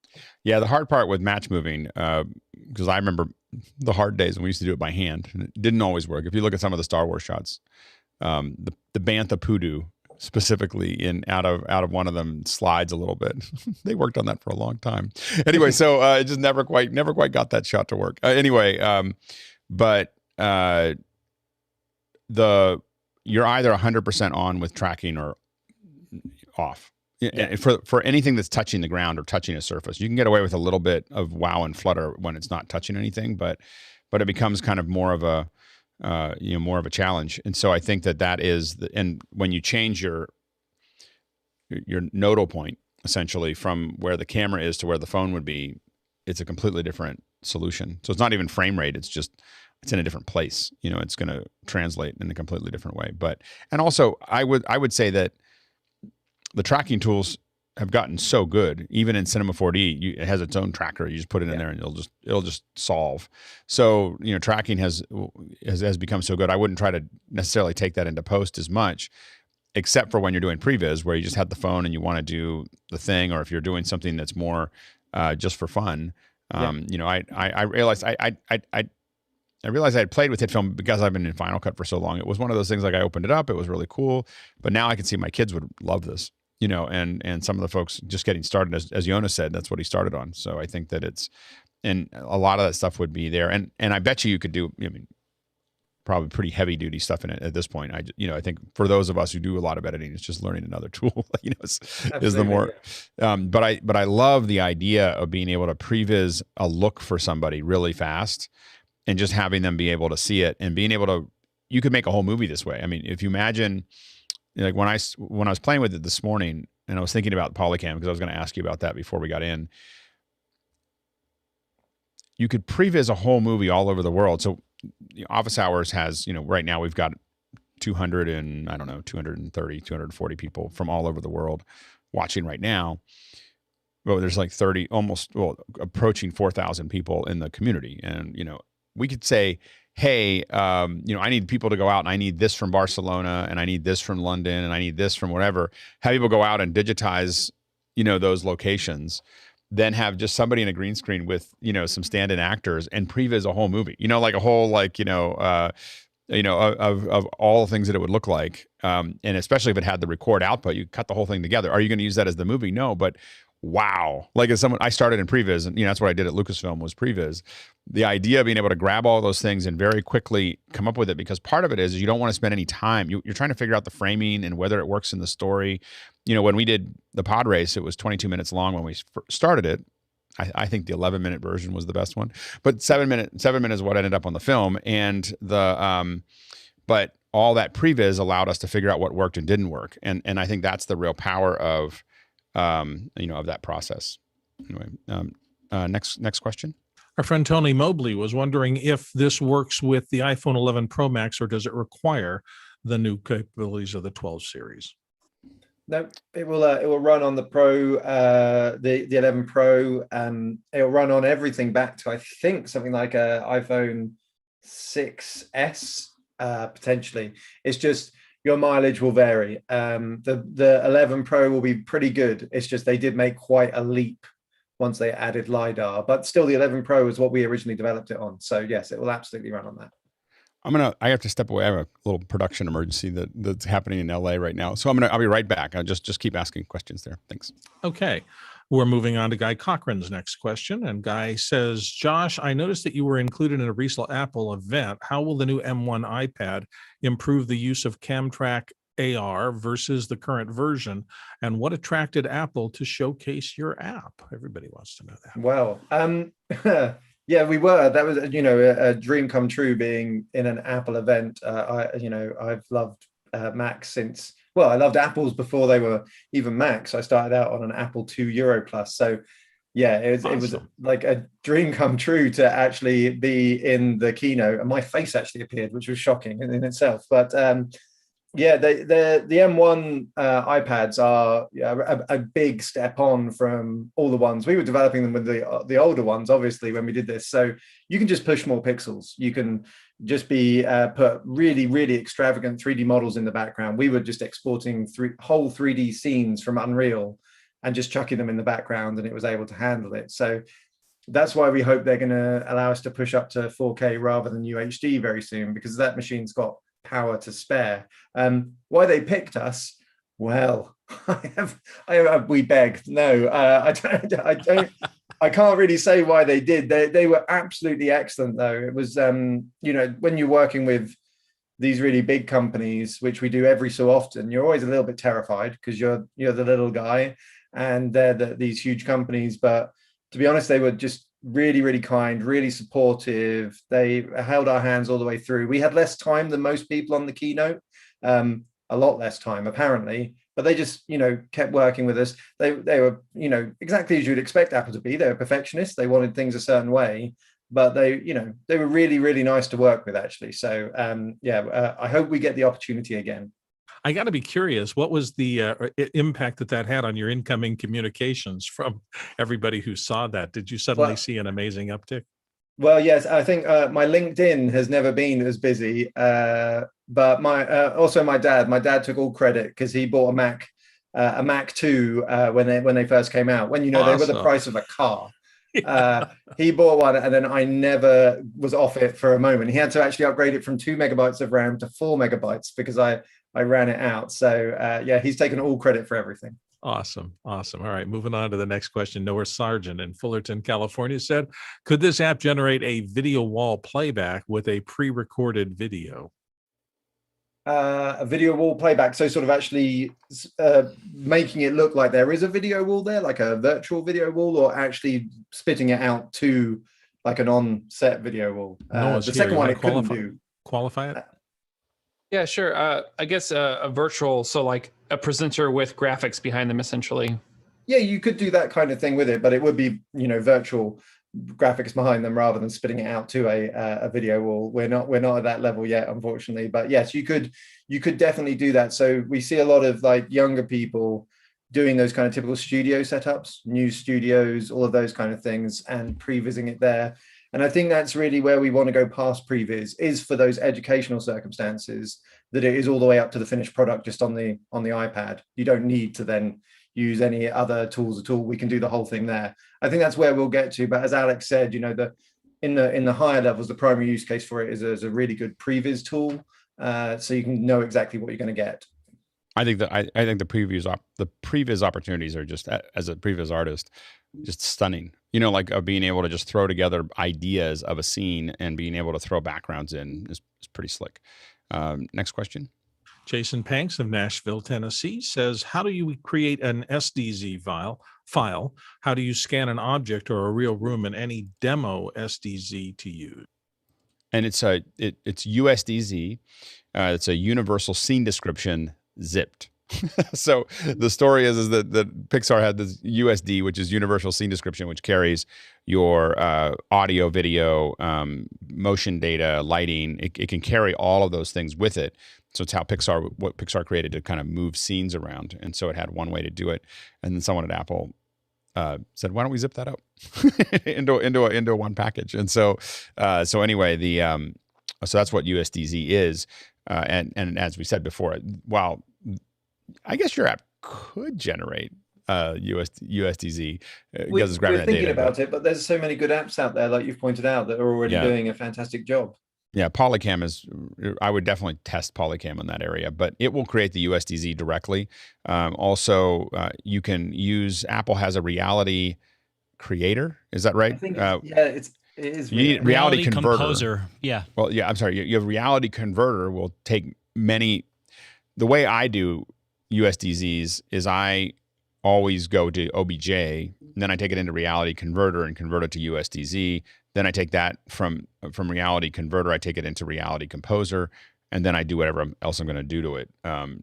Yeah, the hard part with match moving, because I remember the hard days when we used to do it by hand, and it didn't always work. If you look at some of the Star Wars shots, the Bantha Poodoo specifically out of one of them slides a little bit. They worked on that for a long time. Anyway, so it just never quite got that shot to work. But you're either 100% on with tracking or off. Yeah. For anything that's touching the ground or touching a surface. You can get away with a little bit of wow and flutter when it's not touching anything, but it becomes kind of more of a challenge. And so I think that is and when you change your nodal point essentially from where the camera is to where the phone would be, it's a completely different solution. So it's not even frame rate. It's just, it's in a different place. You know, it's going to translate in a completely different way. But, and also I would say that the tracking tools have gotten so good. Even in Cinema 4D, it has its own tracker. You just put it in there and it'll just solve. So, you know, tracking has become so good. I wouldn't try to necessarily take that into post as much, except for when you're doing previs, where you just have the phone and you want to do the thing, or if you're doing something that's more just for fun. You know, I realized I realized I had played with HitFilm because I've been in Final Cut for so long. It was one of those things, like I opened it up, it was really cool, but now I can see my kids would love this, you know, and some of the folks just getting started, as Jonas said, that's what he started on. So I think that and a lot of that stuff would be there. And I bet you could do, I mean, probably pretty heavy duty stuff in it at this point. I think for those of us who do a lot of editing, it's just learning another tool, you know, is the more, but I love the idea of being able to previs a look for somebody really fast and just having them be able to see it and being able to, you could make a whole movie this way. I mean, if you imagine, like when I was playing with it this morning and I was thinking about Polycam, because I was going to ask you about that before we got in, you could previs a whole movie all over the world. So Office Hours has, you know, right now we've got 230, 240 people from all over the world watching right now. Well, there's like approaching 4,000 people in the community. And, you know, we could say, hey, you know, I need people to go out and I need this from Barcelona and I need this from London and I need this from whatever. Have people go out and digitize, you know, those locations, then have just somebody in a green screen with, you know, some stand-in actors and previs a whole movie, you know, like a whole, like, you know, of all the things that it would look like. And especially if it had the record output, you cut the whole thing together. Are you going to use that as the movie? No, but wow. Like as someone, I started in previs, and you know, that's what I did at Lucasfilm was previs. The idea of being able to grab all those things and very quickly come up with it, because part of it is you don't want to spend any time. You're trying to figure out the framing and whether it works in the story. You know, when we did the pod race, it was 22 minutes long when we started it. I think the 11-minute version was the best one, but 7 minutes is what ended up on the film. And but all that previs allowed us to figure out what worked and didn't work. And I think that's the real power of, you know, of that process. Anyway, next question. Our friend Tony Mobley was wondering if this works with the iPhone 11 Pro Max, or does it require the new capabilities of the 12 series? No, it will run on the Pro, the 11 Pro, and it will run on everything back to, I think, something like a iPhone 6S potentially. It's just your mileage will vary. The 11 Pro will be pretty good. It's just they did make quite a leap once they added LiDAR, but still the 11 Pro is what we originally developed it on. So yes, it will absolutely run on that. I have to step away. I have a little production emergency that's happening in LA right now. So I'll be right back. I'll just keep asking questions there. Thanks. Okay. We're moving on to Guy Cochran's next question. And Guy says, Josh, I noticed that you were included in a recent Apple event. How will the new M1 iPad improve the use of CamTrackAR versus the current version? And what attracted Apple to showcase your app? Everybody wants to know that. Well, yeah, we were. That was, you know, a dream come true being in an Apple event. I've loved Macs since, well, I loved Apples before they were even Macs. I started out on an Apple II Euro Plus. So yeah, it was like a dream come true to actually be in the keynote, and my face actually appeared, which was shocking in itself. But yeah, the M1 iPads are a big step on from all the ones. We were developing them with the older ones, obviously, when we did this. So you can just push more pixels. You can just put really, really extravagant 3D models in the background. We were just exporting whole 3D scenes from Unreal and just chucking them in the background, and it was able to handle it. So that's why we hope they're going to allow us to push up to 4K rather than UHD very soon, because that machine's got power to spare. Why they picked us? Well, we begged. No, I don't. I can't really say why they did. They were absolutely excellent, though. It was, you know, when you're working with these really big companies, which we do every so often, you're always a little bit terrified because you're the little guy, and they're these huge companies. But to be honest, they were just really, really kind, really supportive. They held our hands all the way through. We had less time than most people on the keynote, a lot less time apparently, but they just, you know, kept working with us. They were, you know, exactly as you'd expect Apple to be. They were perfectionists. They wanted things a certain way, but they, you know, they were really, really nice to work with, actually. So I hope we get the opportunity again. I got to be curious, what was the impact that had on your incoming communications from everybody who saw that? Did you suddenly see an amazing uptick? Well, yes, I think my LinkedIn has never been as busy, but also my dad took all credit because he bought a Mac 2 when they first came out, when, you know, they were the price of a car. He bought one, and then I never was off it for a moment. He had to actually upgrade it from 2 megabytes of RAM to 4 megabytes because I ran it out. So yeah, he's taken all credit for everything. Awesome. All right, moving on to the next question. Noah Sargent in Fullerton, California said, could this app generate a video wall playback with a pre-recorded video? A video wall playback, so sort of actually making it look like there is a video wall there, like a virtual video wall, or actually spitting it out to like an on-set video wall. The second one it couldn't do. Qualify it? Yeah, sure. I guess a virtual, so like a presenter with graphics behind them, essentially. Yeah, you could do that kind of thing with it, but it would be, you know, virtual graphics behind them rather than spitting it out to a video wall. We're not at that level yet, unfortunately. But yes, you could definitely do that. So we see a lot of like younger people doing those kind of typical studio setups, new studios, all of those kind of things, and prevising it there. And I think that's really where we want to go past previs, is for those educational circumstances, that it is all the way up to the finished product just on the iPad. You don't need to then use any other tools at all. We can do the whole thing there. I think that's where we'll get to. But as Alex said, you know, in the higher levels, the primary use case for it is as a really good previs tool, so you can know exactly what you're going to get. I think that I think the previs opportunities are just, as a previs artist, just stunning. You know, like being able to just throw together ideas of a scene and being able to throw backgrounds in is pretty slick. Next question. Jason Panks of Nashville, Tennessee says, how do you create an SDZ file? How do you scan an object or a real room, and any demo SDZ to use? And it's USDZ. It's a universal scene description zipped. So the story is that Pixar had this USD, which is Universal Scene Description, which carries your audio, video, motion data, lighting. It can carry all of those things with it. So it's what Pixar created to kind of move scenes around. And so it had one way to do it. And then someone at Apple said, why don't we zip that up into one package? And so anyway, so that's what USDZ is. And as we said before, while I guess your app could generate USDZ because it's grabbing that data. We're thinking about it, but there's so many good apps out there, like you've pointed out, that are already doing a fantastic job. Yeah, Polycam I would definitely test Polycam in that area, but it will create the USDZ directly. Also, you can use, Apple has a reality creator. Is that right? I think it is. You need reality converter. Composer. Yeah. Well, yeah, I'm sorry. You have reality converter will take the way I do USDZs is I always go to OBJ, and then I take it into reality converter and convert it to USDZ. Then I take that from reality converter, I take it into reality composer, and then I do whatever else I'm going to do to it,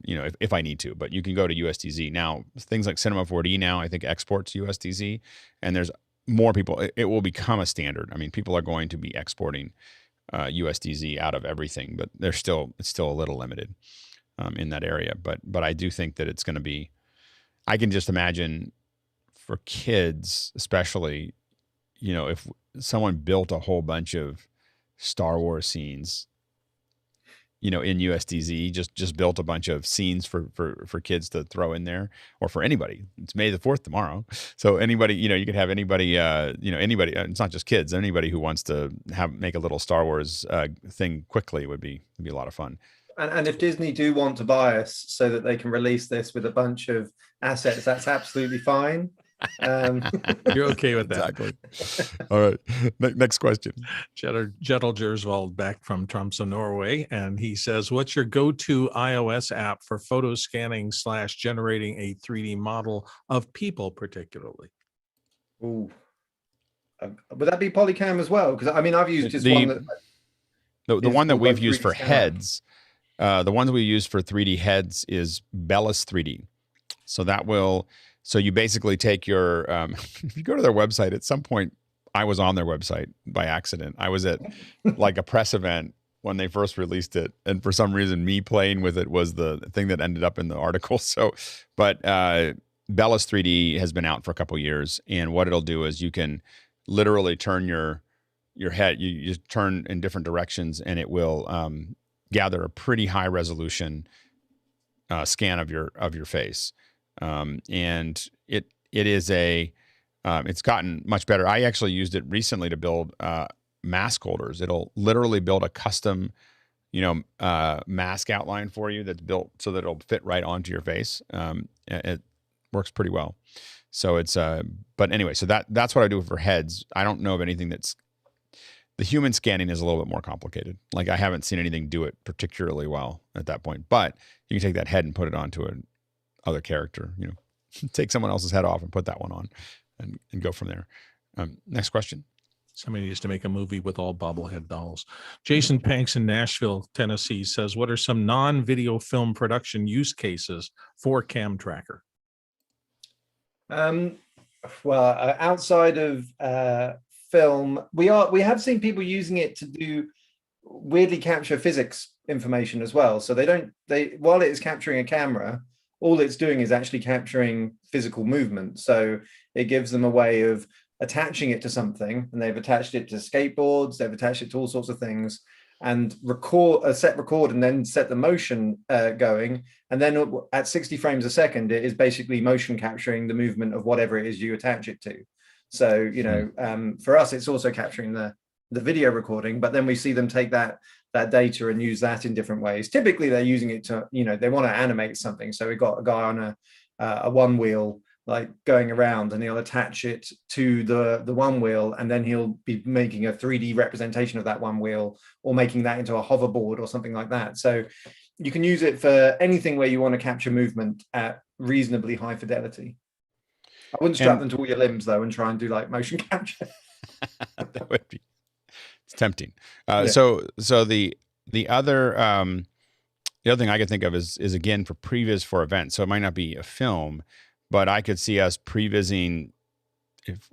you know, if I need to. But you can go to USDZ. Now, things like Cinema 4D now, I think exports USDZ, and there's more people. It will become a standard. I mean, people are going to be exporting USDZ out of everything, but it's still a little limited in that area. But I do think that it's going to be, I can just imagine for kids, especially, you know, if someone built a whole bunch of Star Wars scenes, you know, in USDZ, just built a bunch of scenes for kids to throw in there, or for anybody. It's May the 4th tomorrow. So anybody, you know, you could have anybody, you know, anybody, it's not just kids, anybody who wants to make a little Star Wars thing quickly would be a lot of fun. And if Disney do want to buy us so that they can release this with a bunch of assets, that's absolutely fine. You're okay with that. Exactly. All right. Next question. Jettel Gersvold back from Tromsø, Norway. And he says, what's your go-to iOS app for photo scanning / generating a 3D model of people particularly? Ooh. Would that be Polycam as well? Because I mean, I've used just one that... The one that we've used for heads, the ones we use for 3D heads is Bellis 3D. So that will, so you basically take your, if you go to their website, at some point, I was on their website by accident. I was at like a press event when they first released it. And for some reason, me playing with it was the thing that ended up in the article. So, but Bellis 3D has been out for a couple of years. And what it'll do is you can literally turn your head, you just turn in different directions, and it will gather a pretty high resolution scan of your face. And it is a, it's gotten much better. I actually used it recently to build mask holders. It'll literally build a custom, mask outline for you that's built so that it'll fit right onto your face. It works pretty well. So it's, but anyway, so that's what I do for heads. I don't know of anything the human scanning is a little bit more complicated. Like I haven't seen anything do it particularly well at that point, but you can take that head and put it onto an other character, take someone else's head off and put that one on and go from there. Next question. Somebody needs to make a movie with all bobblehead dolls. Jason Panks in Nashville, Tennessee says, what are some non-video film production use cases for CamTrackAR? Well, outside of film, we have seen people using it to do weirdly capture physics information as well. So while it is capturing a camera, all it's doing is actually capturing physical movement. So it gives them a way of attaching it to something, and they've attached it to skateboards, they've attached it to all sorts of things, and set record and then set the motion going. And then at 60 frames a second, it is basically motion capturing the movement of whatever it is you attach it to. So, for us, it's also capturing the video recording, but then we see them take that data and use that in different ways. Typically, they're using it to, they want to animate something. So we've got a guy on a one wheel, like going around, and he'll attach it to the one wheel, and then he'll be making a 3D representation of that one wheel, or making that into a hoverboard or something like that. So you can use it for anything where you want to capture movement at reasonably high fidelity. I wouldn't strap them to all your limbs though and try and do like motion capture. That would be, it's tempting. So the other thing I could think of is again for previs for events. So it might not be a film, but I could see us prevising,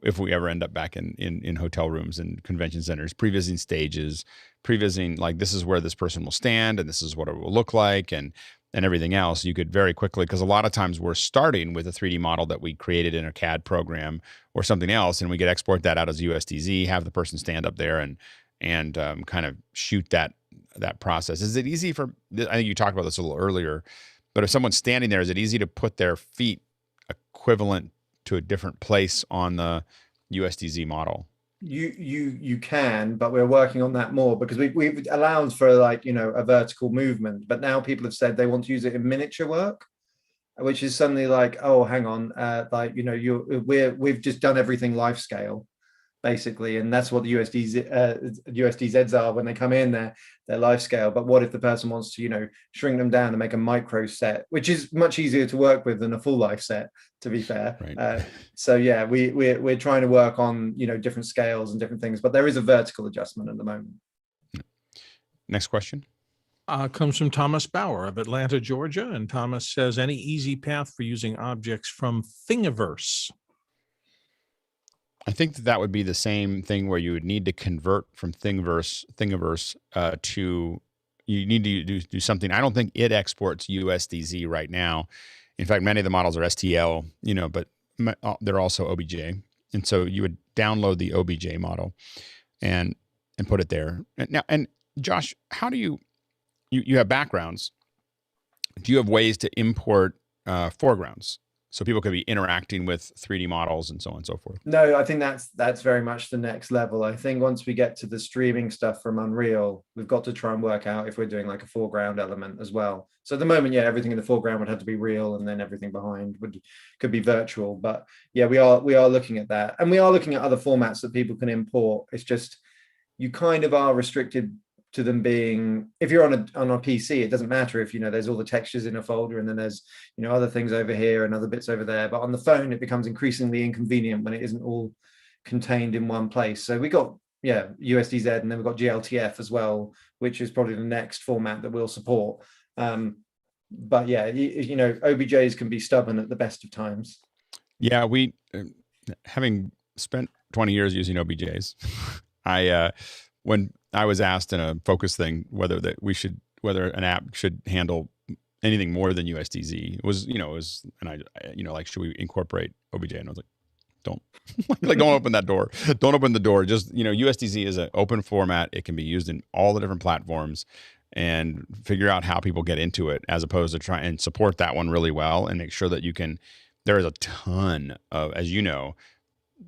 if we ever end up back in hotel rooms and convention centers, prevising stages, prevising like this is where this person will stand and this is what it will look like, and everything else. You could very quickly, because a lot of times we're starting with a 3D model that we created in a CAD program or something else, and we could export that out as USDZ, have the person stand up there and kind of shoot that process. Is it easy for, I think you talked about this a little earlier, but if someone's standing there, is it easy to put their feet equivalent to a different place on the USDZ model? You can, but we're working on that more, because we've allowed for like, a vertical movement, but now people have said they want to use it in miniature work, which is suddenly like, oh, hang on, we've just done everything life scale, basically, and that's what the USDZs are when they come in. They're life scale. But what if the person wants to shrink them down and make a micro set, which is much easier to work with than a full life set, to be fair. Right. So yeah, we're trying to work on different scales and different things, but there is a vertical adjustment at the moment. Next question comes from Thomas Bauer of Atlanta, Georgia, and Thomas says, any easy path for using objects from Thingiverse? I think that would be the same thing where you would need to convert from Thingiverse to, you need to do something. I don't think it exports USDZ right now. In fact, many of the models are STL, but they're also OBJ. And so you would download the OBJ model and put it there. Now, and Josh, how do you have backgrounds? Do you have ways to import foregrounds so people could be interacting with 3D models and so on and so forth? No, I think that's very much the next level. I think once we get to the streaming stuff from Unreal, we've got to try and work out if we're doing like a foreground element as well. So at the moment, yeah, everything in the foreground would have to be real, and then everything behind could be virtual. But yeah, we are looking at that, and we are looking at other formats that people can import. It's just you kind of are restricted to them being, if you're on a PC, it doesn't matter if there's all the textures in a folder and then there's other things over here and other bits over there. But on the phone, it becomes increasingly inconvenient when it isn't all contained in one place. So we got USDZ, and then we've got GLTF as well, which is probably the next format that we'll support. but yeah, you know, OBJs can be stubborn at the best of times. Yeah, we having spent 20 years using OBJs, when I was asked in a focus thing whether an app should handle anything more than USDZ, it was like, should we incorporate OBJ? And I was like, don't don't open that door. Don't open the door. Just, USDZ is an open format. It can be used in all the different platforms, and figure out how people get into it, as opposed to try and support that one really well and make sure that you can. There is a ton of, as you know,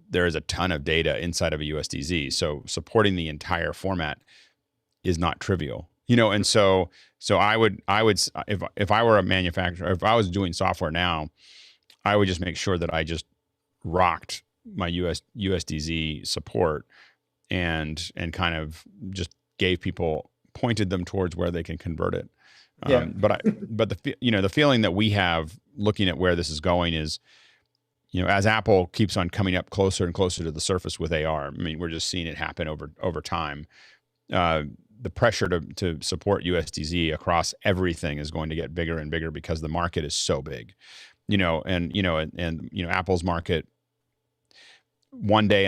there is a ton of data inside of a USDZ. So supporting the entire format is not trivial, and so I would, if I were a manufacturer, if I was doing software now, I would just make sure that I just rocked my USDZ support and kind of just pointed them towards where they can convert it. Yeah. But the feeling that we have looking at where this is going is, as Apple keeps on coming up closer and closer to the surface with AR, I mean, we're just seeing it happen over time. The pressure to support USDZ across everything is going to get bigger and bigger because the market is so big, and Apple's market. One day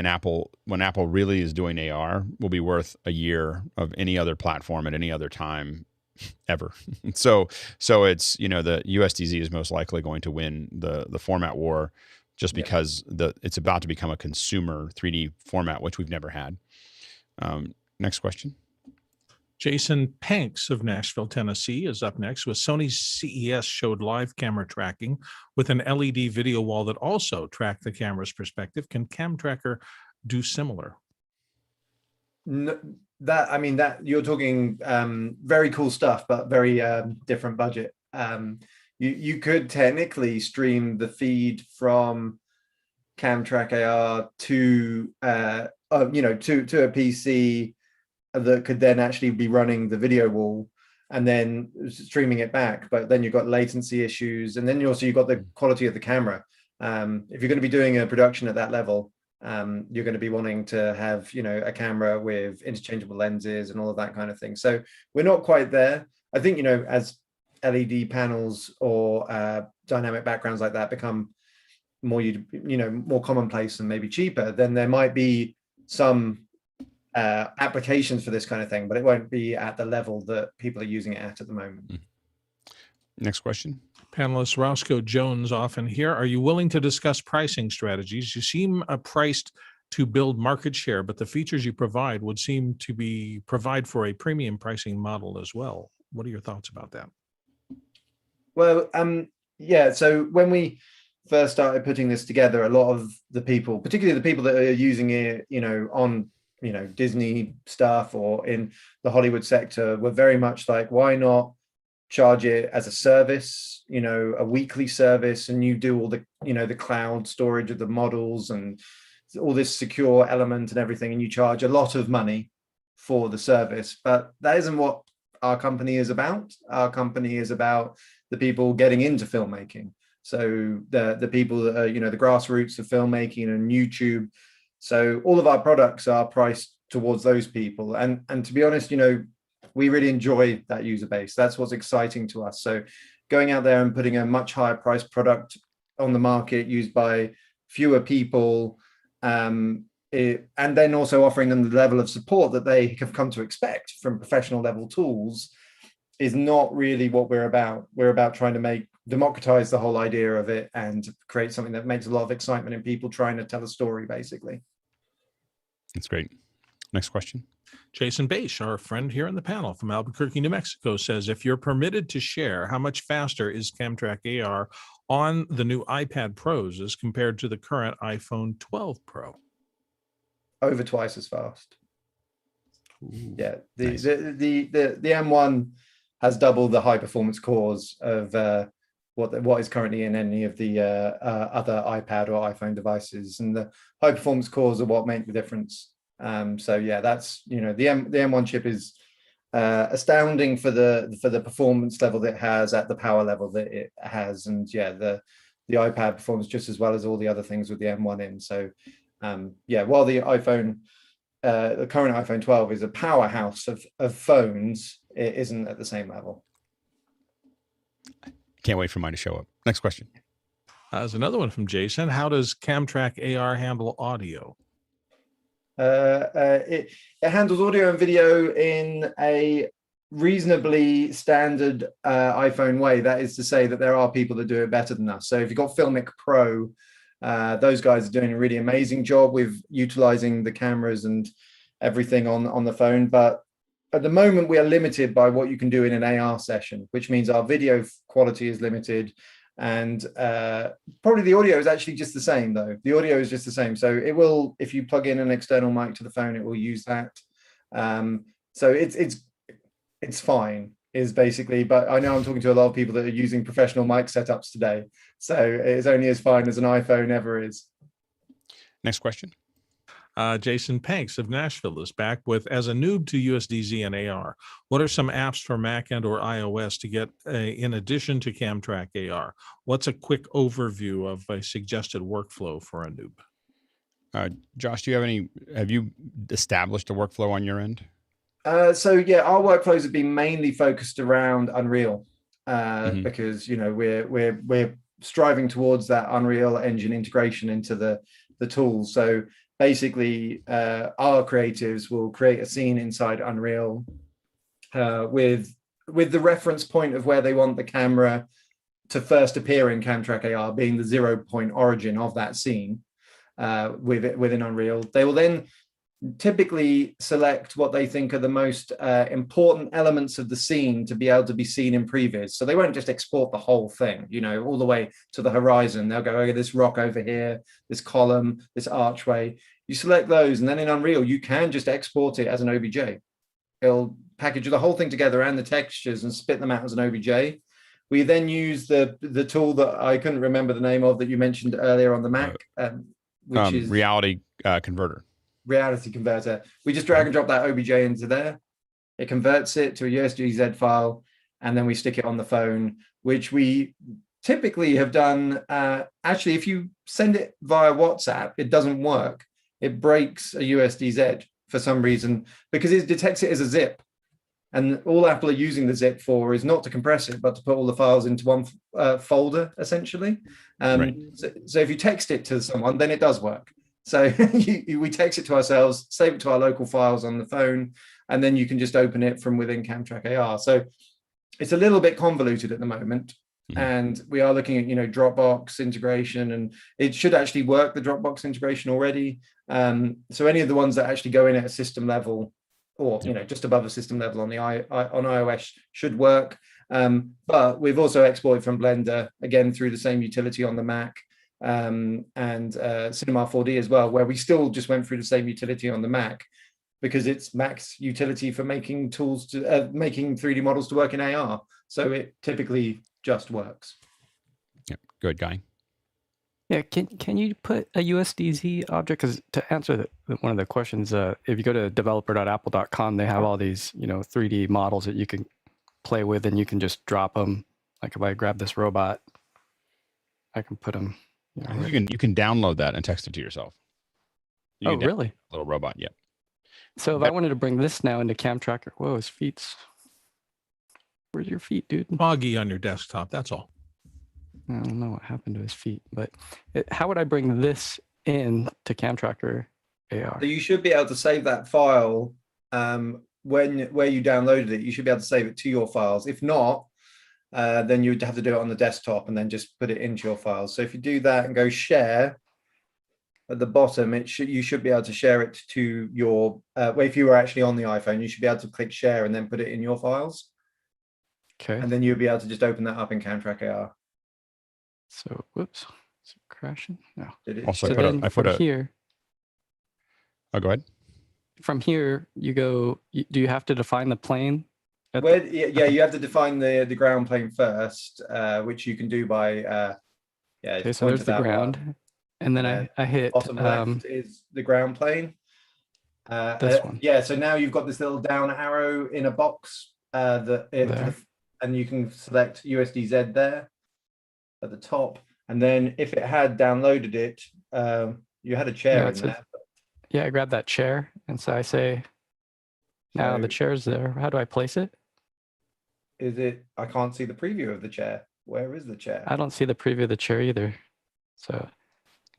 when Apple really is doing AR, will be worth a year of any other platform at any other time ever. So it's, the USDZ is most likely going to win the format war, just because it's about to become a consumer 3D format, which we've never had. Next question. Jason Panks of Nashville, Tennessee is up next. With Sony's CES showed live camera tracking with an LED video wall that also tracked the camera's perspective. Can CamTrackAR do similar? No, that you're talking very cool stuff, but very different budget. You could technically stream the feed from CamTrackAR to to a PC that could then actually be running the video wall and then streaming it back. But then you've got latency issues, and then you've got the quality of the camera. If you're going to be doing a production at that level, you're going to be wanting to have a camera with interchangeable lenses and all of that kind of thing. So we're not quite there. I think as LED panels or dynamic backgrounds like that become more more commonplace and maybe cheaper, then there might be some applications for this kind of thing, but it won't be at the level that people are using it at the moment. Next question. Panelist Roscoe Jones often here. Are you willing to discuss pricing strategies? You seem priced to build market share, but the features you provide would seem to provide for a premium pricing model as well. What are your thoughts about that? Well, so when we first started putting this together, a lot of the people, particularly the people that are using it, on Disney stuff or in the Hollywood sector, were very much like, why not charge it as a service, a weekly service, and you do all the, the cloud storage of the models and all this secure element and everything, and you charge a lot of money for the service. But that isn't what our company is about. Our company is about the people getting into filmmaking. So the people that are, the grassroots of filmmaking and YouTube. So all of our products are priced towards those people. And to be honest, we really enjoy that user base. That's what's exciting to us. So going out there and putting a much higher priced product on the market used by fewer people, and then also offering them the level of support that they have come to expect from professional level tools, is not really what we're about. We're about trying to democratize the whole idea of it and create something that makes a lot of excitement in people trying to tell a story, basically. That's great. Next question. Jason Bache, our friend here in the panel from Albuquerque, New Mexico, says, if you're permitted to share, how much faster is CamTrackAR on the new iPad Pros as compared to the current iPhone 12 Pro? Over twice as fast. Ooh, yeah, nice. the M1 has double the high performance cores of what is currently in any of the other iPad or iPhone devices, and the high performance cores are what make the difference. So yeah, that's the M1 chip is astounding for the performance level that it has at the power level that it has, and yeah, the iPad performs just as well as all the other things with the M1 in. So yeah, while the current iPhone 12 is a powerhouse of phones, it isn't at the same level. Can't wait for mine to show up. Next question. There's another one from Jason. How does CamTrackAR handle audio? It handles audio and video in a reasonably standard iPhone way. That is to say that there are people that do it better than us. So if you've got Filmic Pro, those guys are doing a really amazing job with utilizing the cameras and everything on the phone. But at the moment, we are limited by what you can do in an AR session, which means our video quality is limited. And probably the audio is actually just the same, though. The audio is just the same. So it will, if you plug in an external mic to the phone, it will use that. So it's fine, is basically. But I know I'm talking to a lot of people that are using professional mic setups today. So it's only as fine as an iPhone ever is. Next question. Jason Panks of Nashville is back with, as a noob to USDZ and AR, what are some apps for Mac and or iOS to get in addition to CamTrackAR? What's a quick overview of a suggested workflow for a noob? Josh, have you established a workflow on your end? So yeah, our workflows have been mainly focused around Unreal because, you know, we're striving towards that Unreal Engine integration into the tools. So basically, our creatives will create a scene inside Unreal with the reference point of where they want the camera to first appear in CamTrackAR being the 0 point origin of that scene within Unreal. They will then typically select what they think are the most important elements of the scene to be able to be seen in previs. So they won't just export the whole thing, you know, all the way to the horizon. They'll go, okay, this rock over here, this column, this archway. You select those, and then in Unreal, you can just export it as an OBJ. It'll package the whole thing together and the textures and spit them out as an OBJ. We then use the tool that I couldn't remember the name of that you mentioned earlier on the Mac, which is Reality Converter. Reality Converter. We just drag and drop that OBJ into there. It converts it to a USDZ file, and then we stick it on the phone, which we typically have done. Actually, if you send it via WhatsApp, it doesn't work. It breaks a USDZ for some reason because it detects it as a zip. And all Apple are using the zip for is not to compress it, but to put all the files into one folder, essentially. Right. So if you text it to someone, then it does work. So we text it to ourselves, save it to our local files on the phone, and then you can just open it from within CamTrackAR. So it's a little bit convoluted at the moment. And we are looking at, you know, Dropbox integration, and it should actually work, the Dropbox integration already. So any of the ones that actually go in at a system level, or, you know, just above a system level on on iOS should work. But we've also exported from Blender, again, through the same utility on the Mac, and Cinema 4D as well, where we still just went through the same utility on the Mac because it's Mac's utility for making tools to making 3D models to work in AR. So it typically just works. Yep. Good, Guy. Yeah, can you put a USDZ object? Because to answer one of the questions, if you go to developer.apple.com, they have all these, you know, 3D models that you can play with, and you can just drop them. Like if I grab this robot, I can put them. You know, you can download that and text it to yourself. Oh, really? Little robot, yeah. So if I wanted to bring this now into CamTrackAR, whoa, his feet's. Where's your feet, dude? Foggy on your desktop, that's all. I don't know what happened to his feet, but how would I bring this in to CamTrackAR AR? So you should be able to save that file where you downloaded it. You should be able to save it to your files. If not, then you would have to do it on the desktop and then just put it into your files. So if you do that and go share at the bottom, you should be able to share it to your. If you were actually on the iPhone, you should be able to click share and then put it in your files. Okay. And then you'll be able to just open that up in CamTrackAR. So, whoops, is it crashing? No. Also, so I put here. Oh, go ahead. From here, you go. Do you have to define the plane? Yeah, you have to define the ground plane first, which you can do by. Okay, so there's the ground, and then I hit. Bottom left is the ground plane. This one. Yeah, so now you've got this little down arrow in a box and you can select USDZ there at the top. And then if it had downloaded it, you had a chair in there. Yeah, I grabbed that chair. And so I say, now the chair's there. How do I place it? I can't see the preview of the chair. Where is the chair? I don't see the preview of the chair either. So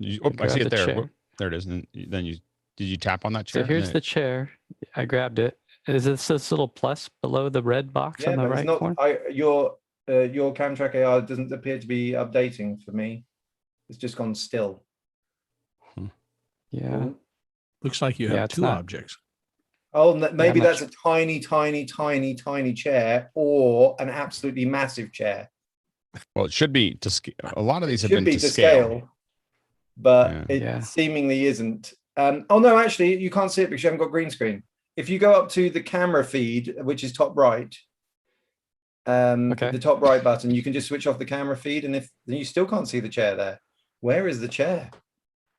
I see it there. chair. There it is. And then did you tap on that chair? So here's the chair. I grabbed it. Is this little plus below the red box on the right corner? Your CamTrackAR doesn't appear to be updating for me. It's just gone still. Yeah. Looks like you have two objects. Oh, maybe that's a tiny, tiny, tiny, tiny chair or an absolutely massive chair. Well, it should be to scale. A lot of these have been to scale. But it seemingly isn't. Oh no, actually, you can't see it because you haven't got green screen. If you go up to the camera feed, which is top right, the top right button, you can just switch off the camera feed, and then you still can't see the chair there. Where is the chair?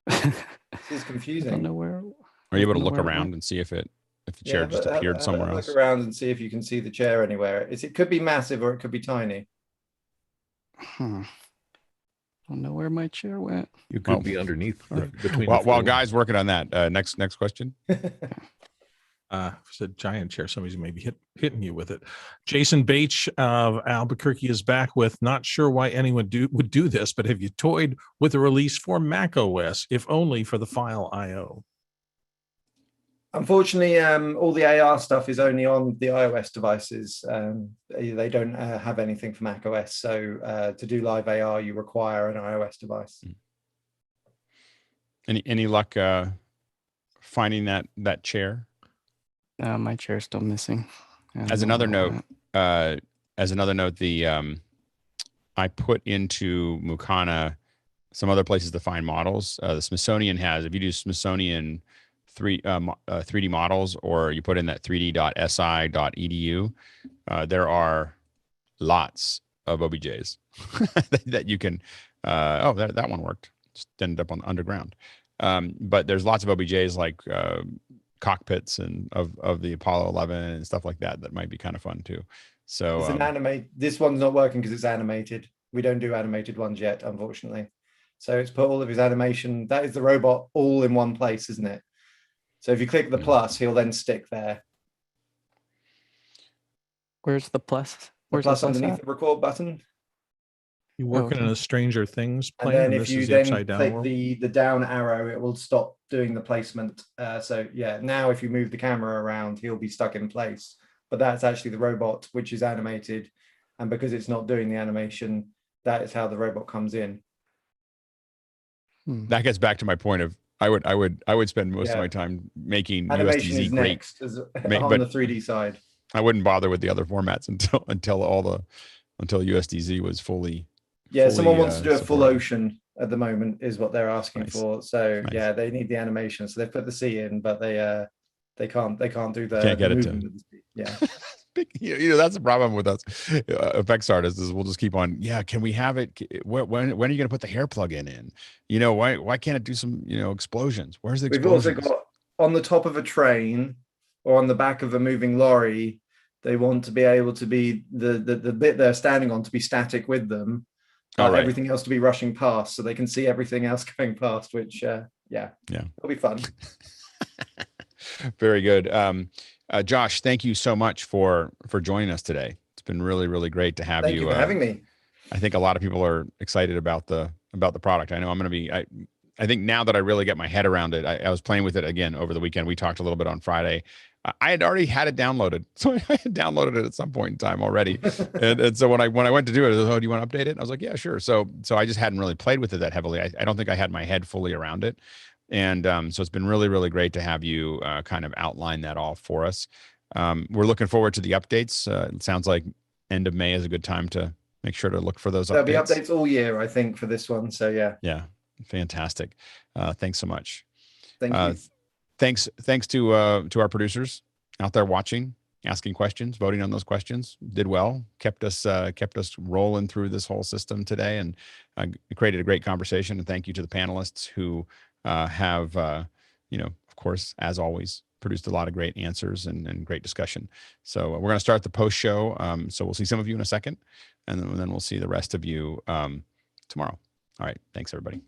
This is confusing. I don't know where. Are you able to look around and see if the chair just appeared somewhere else? Look around and see if you can see the chair anywhere. It could be massive or it could be tiny. I don't know where my chair went. You could be underneath. Between while guys working on that, next question. It's a giant chair. Somebody's maybe hitting you with it. Jason Bache of Albuquerque is back with, not sure why anyone would do this, but have you toyed with a release for Mac OS, if only for the file I/O? Unfortunately, all the AR stuff is only on the iOS devices. They don't have anything for Mac OS. So to do live AR, you require an iOS device. Any luck finding that chair? My chair's still missing. As another note, I put into Mukana some other places to find models. The Smithsonian has, if you do Smithsonian 3D models, or you put in that 3d.si.edu, there are lots of OBJs that you can. That one worked. Just ended up on underground. But there's lots of OBJs like cockpits and of the Apollo 11 and stuff like that might be kind of fun too. So it's an animate. This one's not working because it's animated. We don't do animated ones yet, unfortunately. So it's put all of his animation. That is the robot all in one place, isn't it? So if you click the plus, he'll then stick there. Where's the plus? Where's the plus underneath the record button? You're working in a Stranger Things plane. And then if you then click the down arrow, it will stop doing the placement. So yeah, now if you move the camera around, he'll be stuck in place. But that's actually the robot, which is animated. And because it's not doing the animation, that is how the robot comes in. That gets back to my point of I would spend most of my time making animation USDZ is great next on the 3D side. I wouldn't bother with the other formats until USDZ was fully. Yeah, someone wants to do a full ocean at the moment is what they're asking for. So yeah, they need the animation. So they've put the C in, but they can't do the can't get it to. Yeah. That's the problem with us effects artists is we'll just keep on. Yeah, can we have it? When are you going to put the hair plug-in in? Why can't it do some explosions? Where's the explosions? We've also got on the top of a train or on the back of a moving lorry. They want to be able to be the bit they're standing on to be static with them. Everything else to be rushing past, so they can see everything else going past. Which it'll be fun. Very good. Josh, thank you so much for joining us today. It's been really, really great to have you. Thank you for having me. I think a lot of people are excited about the product. I know I'm going to be. I think now that I really get my head around it, I was playing with it again over the weekend. We talked a little bit on Friday. I had already had it downloaded, so I had downloaded it at some point in time already. and so when I went to do it, I was like, "Oh, do you want to update it?" And I was like, "Yeah, sure." So I just hadn't really played with it that heavily. I don't think I had my head fully around it. And so it's been really, really great to have you kind of outline that all for us. We're looking forward to the updates. It sounds like end of May is a good time to make sure to look for those updates. There'll be updates all year, I think, for this one. So yeah. Yeah, fantastic. Thanks so much. Thank you. Thanks to our producers out there watching, asking questions, voting on those questions. Did well, kept us rolling through this whole system today, and created a great conversation. And thank you to the panelists who have, of course, as always, produced a lot of great answers and great discussion. So we're going to start the post show. So we'll see some of you in a second, and then we'll see the rest of you tomorrow. All right. Thanks, everybody.